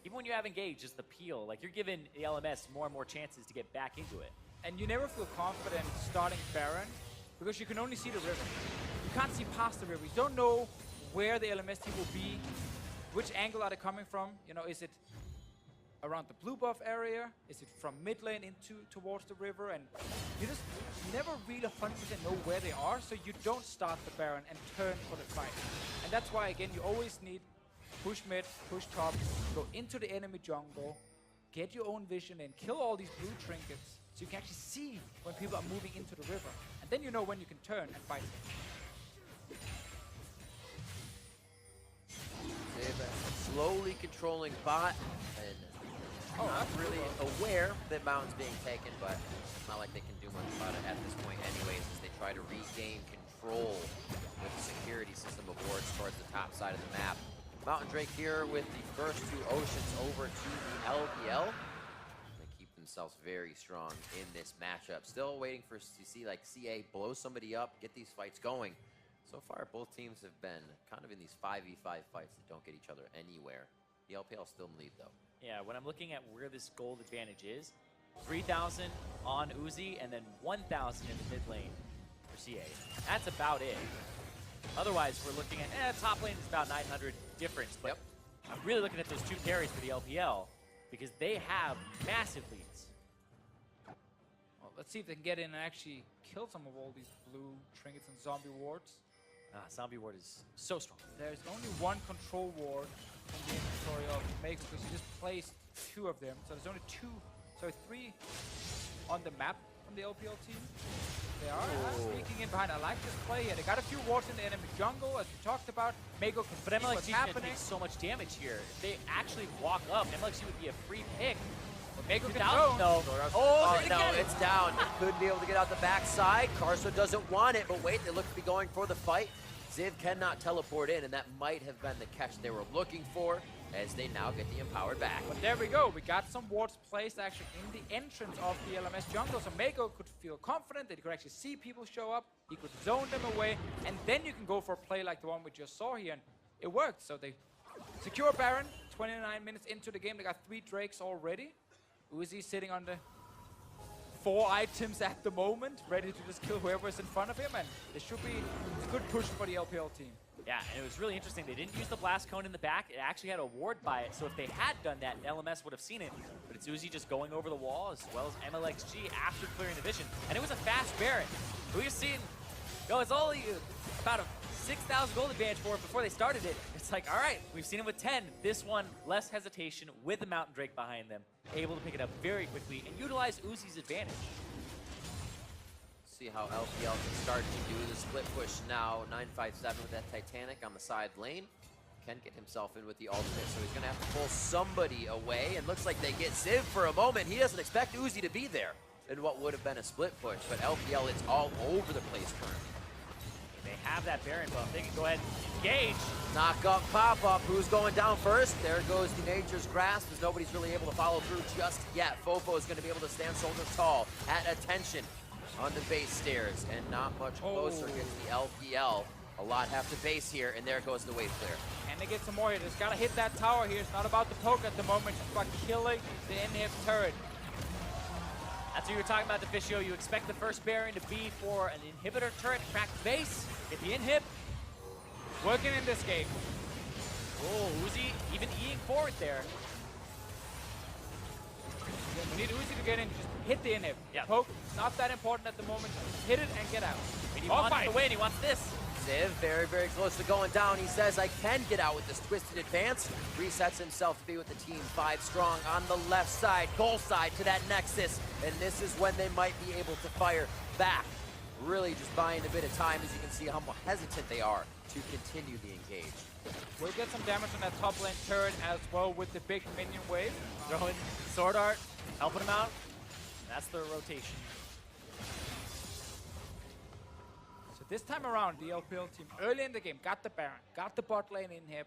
S1: Even when you have engaged, just the peel, like you're giving the LMS more and more chances to get back into it.
S3: And you never feel confident starting Baron because you can only see the river. You can't see past the river. You don't know where the LMS team will be, which angle are they coming from. You know, is it around the blue buff area? Is it from mid lane towards the river? And you just never really 100% know where they are, so you don't start the Baron and turn for the fight. And that's why, again, you always need push mid, push top, go into the enemy jungle, get your own vision and kill all these blue trinkets so you can actually see when people are moving into the river. And then you know when you can turn and fight them.
S2: They've slowly controlling bot and not really aware that Mountain's being taken, but it's not like they can do much about it at this point anyways as they try to regain control with the security system of wards towards the top side of the map. Mountain Drake here with the first two oceans over to the LPL. They keep themselves very strong in this matchup. Still waiting for to see like CA blow somebody up, get these fights going. So far, both teams have been kind of in these 5v5 fights that don't get each other anywhere. The LPL still in lead though.
S1: Yeah, when I'm looking at where this gold advantage is, 3,000 on Uzi and then 1,000 in the mid lane for CA. That's about it. Otherwise, we're looking at, top lane is about 900 difference, but I'm really looking at those two carries for the LPL because they have massive leads.
S3: Well, let's see if they can get in and actually kill some of all these blue trinkets and zombie wards.
S1: Zombie ward is so strong.
S3: There's only one control ward in the inventory of Mako because he just placed two of them. So there's only three on the map from the LPL team. They are sneaking in behind. I like this play here. They got a few wards in the enemy jungle, as we talked about. Mako can see what's happening.
S1: Takes so much damage here. If they actually walk up, MLXG would be a free pick.
S3: But Mako can
S1: down.
S3: go.
S2: Oh, no, it's down. Could be able to get out the backside. Karso doesn't want it, but wait, they look to be going for the fight. Ziv cannot teleport in, and that might have been the catch they were looking for, as they now get the Empowered back.
S3: But there we go. We got some wards placed actually in the entrance of the LMS jungle, so Mako could feel confident that he could actually see people show up. He could zone them away, and then you can go for a play like the one we just saw here, and it worked. So they secure Baron. 29 minutes into the game, they got 3 Drakes already. Uzi sitting on the 4 items at the moment, ready to just kill whoever's in front of him, and it should be a good push for the LPL team.
S1: Yeah, and it was really interesting. They didn't use the blast cone in the back. It actually had a ward by it, so if they had done that, LMS would have seen it. But it's Uzi just going over the wall, as well as MLXG after clearing the vision. And it was a fast Baron. We've seen, it's only about a 6,000 gold advantage for it before they started it. It's like, all right, we've seen it with 10. This one, less hesitation with the Mountain Drake behind them, able to pick it up very quickly and utilize Uzi's advantage.
S2: See how LPL can start to do the split push now. 957 with that Titanic on the side lane. Can get himself in with the ultimate, so he's going to have to pull somebody away. And looks like they get Ziv for a moment. He doesn't expect Uzi to be there in what would have been a split push, but LPL is all over the place currently.
S1: They have that Baron buff. They can go ahead and engage.
S2: Knock up, pop up. Who's going down first? There goes the Nature's Grasp, as nobody's really able to follow through just yet. Fofo is going to be able to stand shoulders tall at attention on the base stairs, and not much closer gets the LPL. A lot have to base here, and there goes the wave clear.
S3: And they get some more here. Just gotta hit that tower here. It's not about the poke at the moment. It's about killing the inhib turret.
S1: That's what you were talking about, Deficio. You expect the first Baron to be for an inhibitor turret, crack the base, get the inhib.
S3: Working in this game.
S1: Oh, Uzi even eating forward there.
S3: Yeah, we need Uzi to get in. Just hit the inhib.
S1: Yeah.
S3: Poke, not that important at the moment. Just hit it and get out.
S1: And he wants to win. He wants this.
S2: Ziv very, very close to going down. He says, I can get out with this twisted advance. Resets himself to be with the team 5 strong on the left side, goal side to that Nexus. And this is when they might be able to fire back. Really just buying a bit of time, as you can see how hesitant they are to continue the engage.
S3: We'll get some damage on that top lane turret as well with the big minion wave.
S1: Throwing Sword Art, helping him out. That's the rotation.
S3: So this time around, the LPL team early in the game got the Baron, got the bot lane inhib.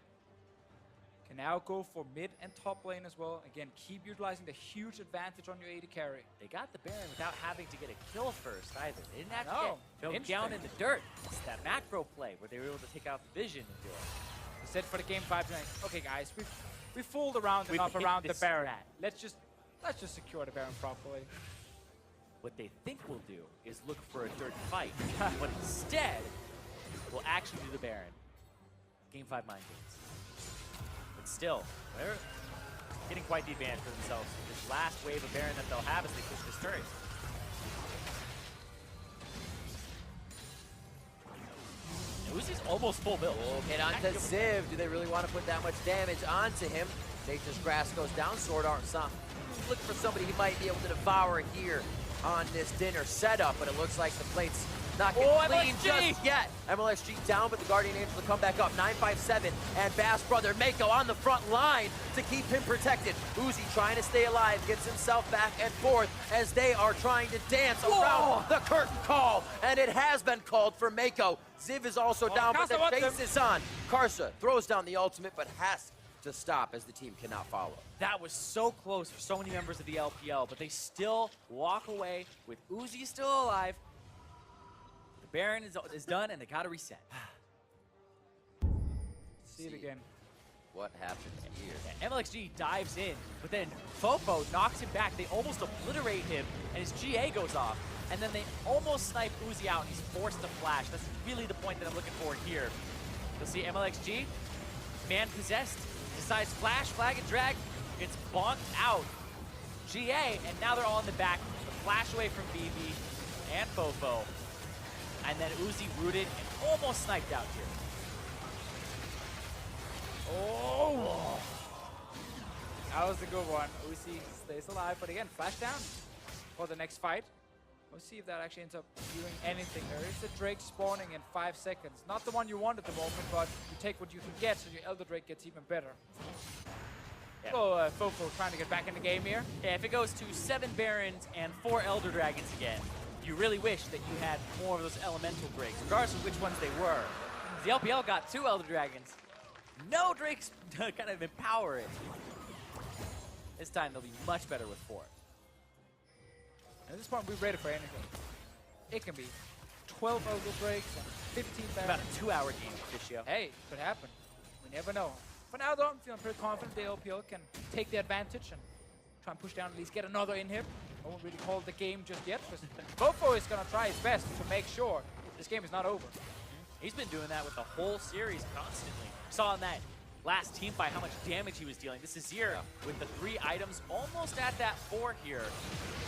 S3: Can now go for mid and top lane as well. Again, keep utilizing the huge advantage on your AD carry.
S1: They got the Baron without having to get a kill first either. They didn't have to
S3: No.
S1: get thrown down in the dirt. It's that macro play where they were able to take out the vision and do it.
S3: We said for the game 5 tonight, okay guys, we fooled around
S1: We've
S3: enough
S1: hit
S3: around the
S1: this
S3: Baron.
S1: strat.
S3: Let's just secure the Baron properly.
S1: What they think we'll do is look for a dirt fight, but instead, we'll actually do the Baron. Game 5 mind games. But still, they're getting quite the advantage for themselves. This last wave of Baron that they'll have as they push this turret. Uzi's almost full build.
S2: Oh, hit onto Ziv. Do they really want to put that much damage onto him? Nature's Grass goes down. Sword Art look for somebody he might be able to devour here on this dinner setup, but it looks like the plate's not getting clean
S1: MLXG!
S2: just yet. MLXG down, but the Guardian Angel to come back up. 957 and Bass brother Mako on the front line to keep him protected. Uzi trying to stay alive, gets himself back and forth as they are trying to dance around the curtain call, and it has been called for Mako. Ziv is also down, but the chase is on. Karsa throws down the ultimate, but has to stop as the team cannot follow.
S1: That was so close for so many members of the LPL, but they still walk away with Uzi still alive. The Baron is done, and they gotta reset.
S3: See it again.
S2: What happens here?
S1: Yeah, MLXG dives in, but then Fofo knocks him back. They almost obliterate him, and his GA goes off. And then they almost snipe Uzi out, and he's forced to flash. That's really the point that I'm looking for here. You'll see MLXG, man possessed, decides flash, flag, and drag. It's bonked out. GA, and now they're all in the back. The flash away from BB and Fofo. And then Uzi rooted and almost sniped out here.
S3: Oh! That was a good one. Uzi stays alive, but again, flash down for the next fight. We'll see if that actually ends up doing anything. There is a Drake spawning in 5 seconds. Not the one you want at the moment, but you take what you can get, so your Elder Drake gets even better.
S1: Yeah.
S3: So Fofo trying to get back in the game here.
S1: Yeah, if it goes to 7 Barons and 4 Elder Dragons again, you really wish that you had more of those elemental Drakes, regardless of which ones they were. The LPL got 2 Elder Dragons. No Drakes to kind of empower it. This time they'll be much better with 4.
S3: At this point, we're ready for anything. It can be 12 Elder Drakes and 15 Barons.
S1: About a 2-hour game, Fischio.
S3: Hey, could happen. We never know. For now, though, I'm feeling pretty confident the LPL can take the advantage and try and push down, at least get another inhib. I won't really call it the game just yet, because Fofo is going to try his best to make sure this game is not over.
S1: He's been doing that with the whole series constantly. Saw in that last team fight how much damage he was dealing. This is Zir with the 3 items, almost at that 4 here,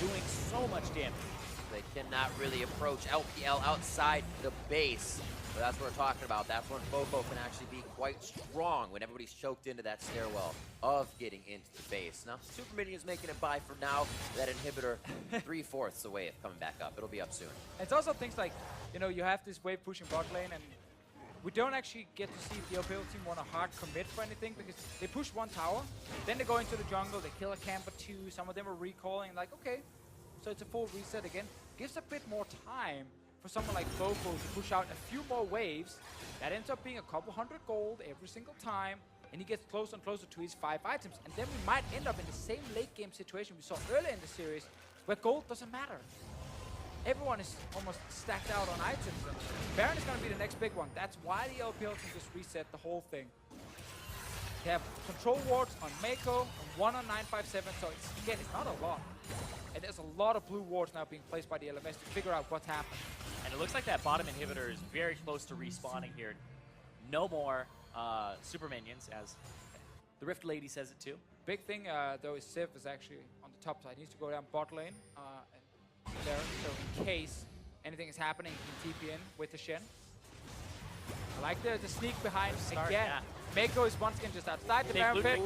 S1: doing so much damage.
S2: They cannot really approach LPL outside the base. But that's what we're talking about. That's when Fofo can actually be quite strong when everybody's choked into that stairwell of getting into the base. Now, Super Minion is making it by for now. That inhibitor 3/4 away of coming back up. It'll be up soon.
S3: It's also things like, you know, you have this wave pushing bot lane, and we don't actually get to see if the LPL team want to hard commit for anything, because they push 1 tower, then they go into the jungle, they kill a camp or 2, some of them are recalling, like, okay, so it's a full reset again. Gives a bit more time for someone like Fofo to push out a few more waves. That ends up being a couple hundred gold every single time, and he gets closer and closer to his 5 items. And then we might end up in the same late game situation we saw earlier in the series, where gold doesn't matter. Everyone is almost stacked out on items. And Baron is going to be the next big one. That's why the LPL can just reset the whole thing. They have control wards on Mako and 1 on 957, so again, it's not a lot. And there's a lot of blue wards now being placed by the LMS to figure out what's happening.
S1: And it looks like that bottom inhibitor is very close to respawning here. No more super minions, as the Rift Lady says it too.
S3: Big thing, though, is Civ is actually on the top side. He needs to go down bot lane and there, so in case anything is happening, he can TP in with the Shen. I like the sneak behind again. Yeah. Mako is once again just outside the Baron pit.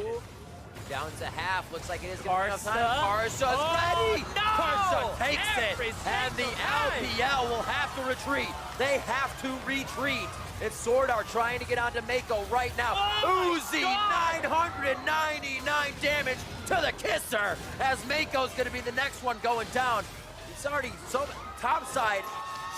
S2: Down to half. Looks like it is going to be enough time. Karsa's ready.
S1: No!
S2: Karsa takes it. And the LPL will have to retreat. They have to retreat. It's Swordart trying to get onto Mako right now. Uzi, 999 damage to the kisser. As Mako's going to be the next one going down. It's already so top side.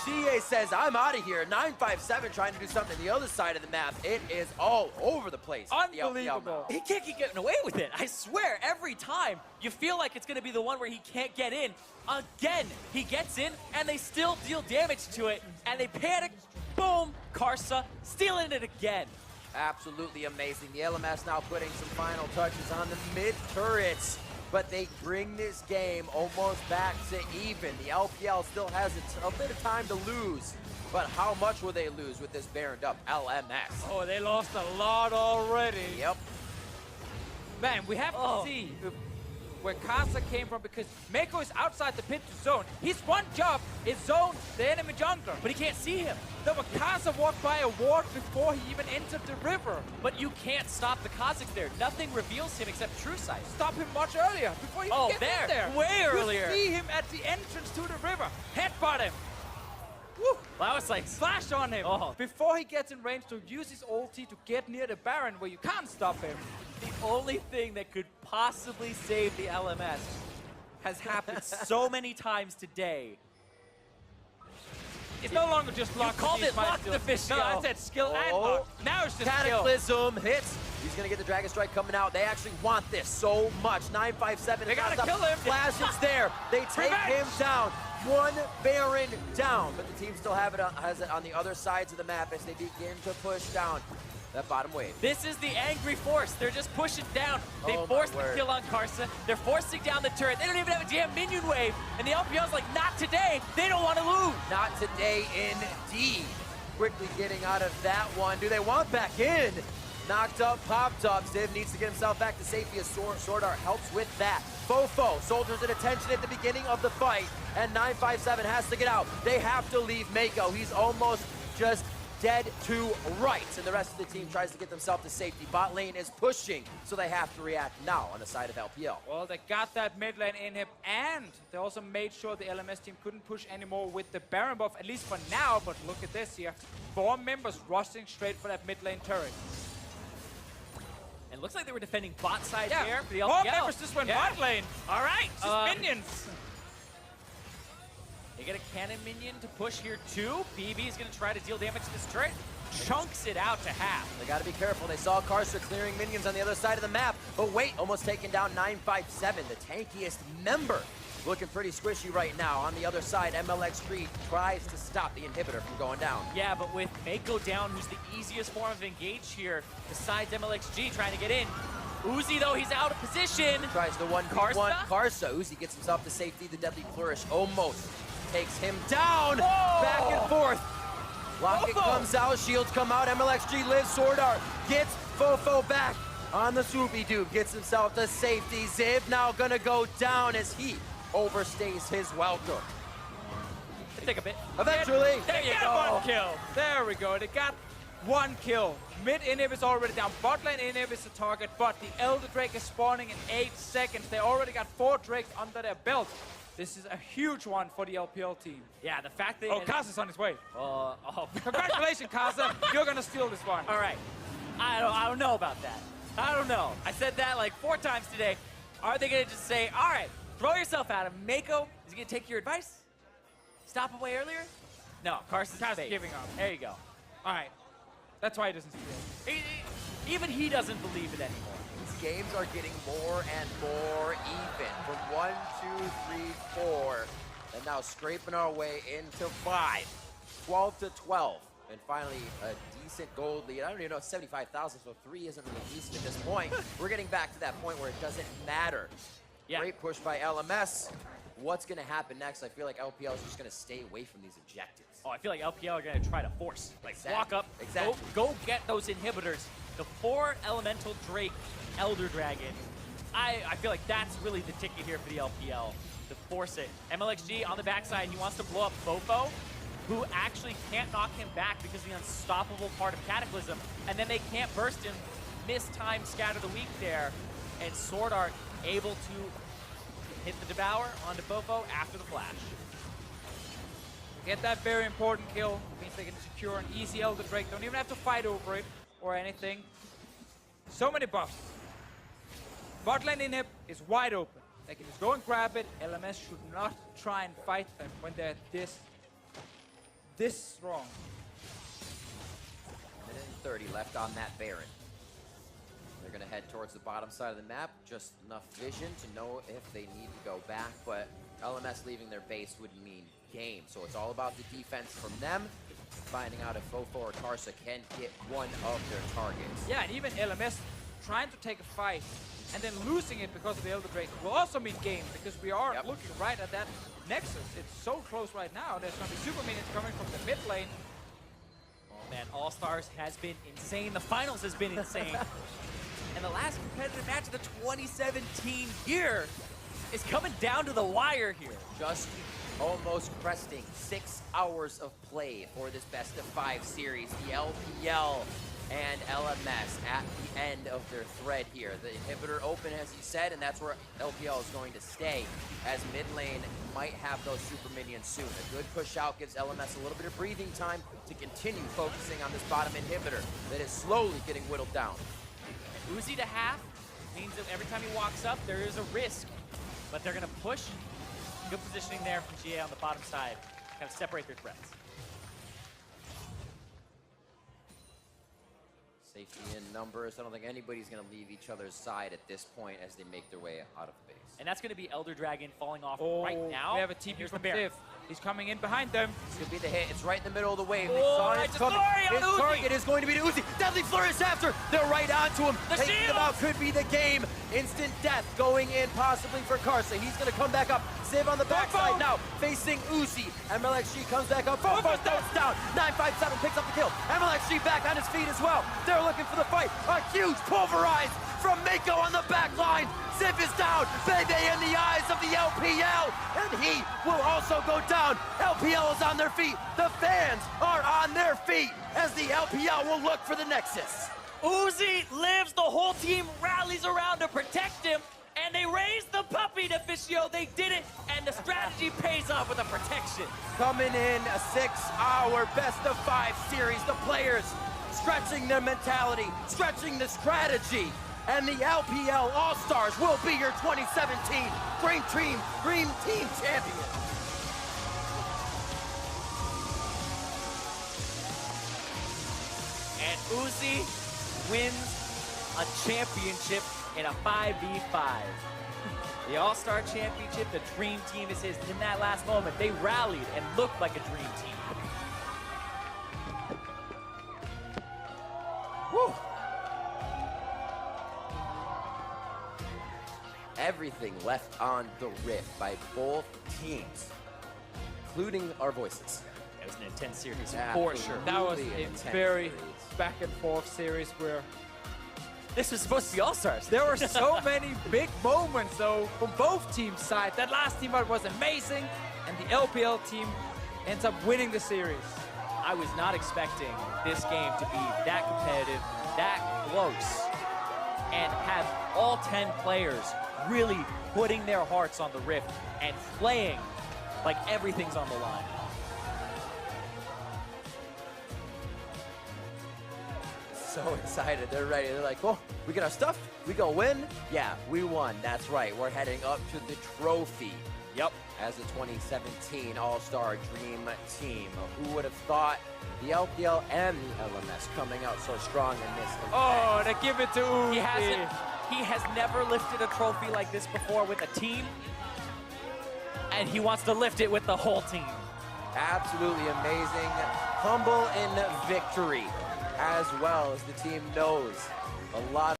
S2: CA says, I'm out of here. 957 trying to do something on the other side of the map. It is all over the place.
S3: Unbelievable.
S5: He can't keep getting away with it. I swear, every time you feel like it's going to be the one where he can't get in. Again, he gets in, and they still deal damage to it, and they panic. Boom, Karsa stealing it again.
S2: Absolutely amazing. The LMS now putting some final touches on the mid turrets. But they bring this game almost back to even. The LPL still has a bit of time to lose. But how much will they lose with this Baroned up LMS?
S3: Oh, they lost a lot already.
S2: Yep.
S3: Man, we have to see where Karsa came from, because Mako is outside the pit to zone. His one job is zone the enemy jungler.
S5: But he can't see him.
S3: No, but Karsa walked by a ward before he even entered the river.
S5: But you can't stop the Kazakhs there. Nothing reveals him except True Sight.
S3: Stop him much earlier, before he can get in there.
S5: Way earlier.
S3: You see him at the entrance to the river. Headbutt him. Woo.
S5: Well, that was like
S3: Flash on him before he gets in range to use his ulti to get near the Baron where you can't stop him.
S5: the only thing that could possibly save the LMS has happened so many times today.
S3: It's no longer just luck.
S5: You called it luck, the fish.
S3: No, I said skill and luck. Now it's just
S2: Cataclysm hits. He's going to get the Dragon Strike coming out. They actually want this so much. 957.
S3: They got to kill him.
S2: Flash is there. They take him down. One Baron down. But the team still has it on the other sides of the map as they begin to push down that bottom wave.
S5: This is the angry force. They're just pushing down. They forced the kill on Karsa. They're forcing down the turret. They don't even have a damn minion wave. And the LPL's like, not today. They don't want to lose.
S2: Not today, indeed. Quickly getting out of that one. Do they want back in? Knocked up, popped up. Ziv needs to get himself back to safety as Swordart helps with that. Fofo, soldiers at attention at the beginning of the fight, and 957 has to get out. They have to leave Mako. He's almost just dead to rights, and the rest of the team tries to get themselves to safety. Bot lane is pushing, so they have to react now on the side of LPL.
S3: Well, they got that mid lane inhib, and they also made sure the LMS team couldn't push anymore with the Baron buff, at least for now. But look at this here. 4 members rushing straight for that mid lane turret.
S5: And looks like they were defending bot side here for the
S3: 4
S5: LPL.
S3: members just went bot lane.
S5: All right.
S3: Just minions.
S5: They get a cannon minion to push here too. BB is going to try to deal damage to this turret. Chunks it out to half.
S2: They got to be careful. They saw Karsa clearing minions on the other side of the map. But wait, almost taking down 957, the tankiest member. Looking pretty squishy right now. On the other side, MLX3 tries to stop the inhibitor from going down.
S5: Yeah, but with Mako down, who's the easiest form of engage here, besides MLXG trying to get in. Uzi, though, he's out of position.
S2: Tries the 1v1 Karsa. Uzi gets himself to safety. The Deadly Flourish almost takes him down.
S5: Whoa!
S2: Back and forth. Locket comes out. Shields come out. MLXG lives. Swordart gets Fofo back on the swoopy dude. Gets himself to safety. Ziv now gonna go down as he overstays his welcome.
S5: Take a bit.
S2: Eventually.
S5: There you
S3: Got
S5: go.
S3: 1 kill. There we go. They got 1 kill. Mid inhib is already down. Bot lane inhib is the target, but the Elder Drake is spawning in 8 seconds. They already got 4 Drakes under their belt. This is a huge one for the LPL team.
S5: Yeah, the fact that...
S3: Oh, Karsa's on his way.
S5: Oh.
S3: Congratulations, Karsa. You're going to steal this one.
S5: All right. I don't know about that. I don't know. I said that like 4 times today. Are they going to just say, all right, throw yourself at him. Mako, is he going to take your advice? Stop away earlier?
S1: No, Carson's
S3: Carson's
S1: fake.
S3: giving up.
S1: There you go.
S3: All right. That's why he doesn't steal.
S1: Even he doesn't believe it anymore.
S2: These games are getting more and more even. From 1, 2, 3, 4, and now scraping our way into 5. 12 to 12. And finally, a decent gold lead. I don't even know, 75,000, so 3 isn't really decent at this point. We're getting back to that point where it doesn't matter.
S1: Yeah.
S2: Great push by LMS. What's going to happen next? I feel like LPL is just going to stay away from these objectives.
S1: Oh, I feel like LPL are going to try to force. Like, walk up,
S2: Exactly.
S1: go get those inhibitors. The 4 Elemental Drake Elder Dragon. I feel like that's really the ticket here for the LPL, to force it. MLXG on the backside, he wants to blow up Fofo, who actually can't knock him back because of the unstoppable part of Cataclysm, and then they can't burst him, miss time, scatter the weak there, and Sword Art able to hit the Devour onto Fofo after the flash.
S3: Get that very important kill. Means they can secure an easy Elder Drake. Don't even have to fight over it or anything. So many buffs. Bot lane inhib is wide open. They can just go and grab it. LMS should not try and fight them when they're this strong.
S2: Minute and 30 left on that Baron. They're going to head towards the bottom side of the map. Just enough vision to know if they need to go back, but LMS leaving their base would mean game. So it's all about the defense from them, finding out if Fofo or Karsa can get one of their targets.
S3: Yeah, and even LMS trying to take a fight and then losing it because of the Elder Drake will also mean game, because we are looking right at that Nexus. It's so close right now. There's going to be super minions coming from the mid lane.
S1: Oh man, All-Stars has been insane. The finals has been insane. And the last competitive match of the 2017 year is coming down to the wire here.
S2: Just almost cresting 6 hours of play for this best of 5 series. The LPL and LMS at the end of their thread here. The inhibitor open, as you said, and that's where LPL is going to stay, as mid lane might have those super minions soon. A good push out gives LMS a little bit of breathing time to continue focusing on this bottom inhibitor that is slowly getting whittled down.
S1: And Uzi to half means that every time he walks up, there is a risk. But they're going to push. Good positioning there from GA on the bottom side. Kind of separate their threats.
S2: Safety in numbers. I don't think anybody's going to leave each other's side at this point as they make their way out of base.
S1: And that's going to be Elder Dragon falling off
S3: Oh,
S1: right now.
S3: we have a TP
S1: Here's
S3: from
S1: the Baron.
S3: Div. He's coming in behind them.
S2: This could be the hit. It's right in the middle of the wave.
S1: Oh,
S2: They
S1: nice
S2: saw it coming.
S1: story on
S2: His
S1: Uzi.
S2: target is going to be the Uzi. Deadly Flourish after. They're right onto him.
S1: The
S2: Taking
S1: shield.
S2: him out could be the game. Instant death going in possibly for Karsa. He's going to come back up. Ziv on the backside now, facing Uzi. MLXG comes back up. Fofo starts down. 957 picks up the kill. MLXG back on his feet as well. They're looking for the fight. A huge pulverize from Mako on the back line. Ziv is down. Bebe in the eyes of the LPL. And he will also go down. LPL is on their feet. The fans are on their feet as the LPL will look for the Nexus.
S5: Uzi lives, the whole team rallies around to protect him, and they raise the puppy to Fischio. They did it, and the strategy pays off with a protection.
S2: Coming in a 6-hour best of 5 series. The players stretching their mentality, stretching the strategy. And the LPL All-Stars will be your 2017 Dream Team champion.
S5: And Uzi wins a championship in a 5v5.
S1: The All-Star Championship, the Dream Team is his. In that last moment, they rallied and looked like a Dream Team.
S2: Woo! Everything left on the rift by both teams, including our voices.
S1: It was an intense series for sure.
S3: That was
S2: Absolutely
S3: a
S2: intense
S3: very
S2: series.
S3: back and forth series where
S1: This was supposed to be All-Stars.
S3: there were so many big moments though from both teams' side. That last team fight was amazing, and the LPL team ends up winning the series.
S1: I was not expecting this game to be that competitive, that close, and have all 10 players really putting their hearts on the rift and playing like everything's on the line.
S2: So excited, they're ready. They're like, oh, we get our stuff, we go win. Yeah, we won, that's right. We're heading up to the trophy. Yep, as the 2017 All-Star Dream Team. Who would have thought the LPL and the LMS coming out so strong in this event?
S3: Oh, to give it to Uzi.
S5: He has never lifted a trophy like this before with a team, and he wants to lift it with the whole team.
S2: Absolutely amazing. Humble in victory, as well as the team knows a lot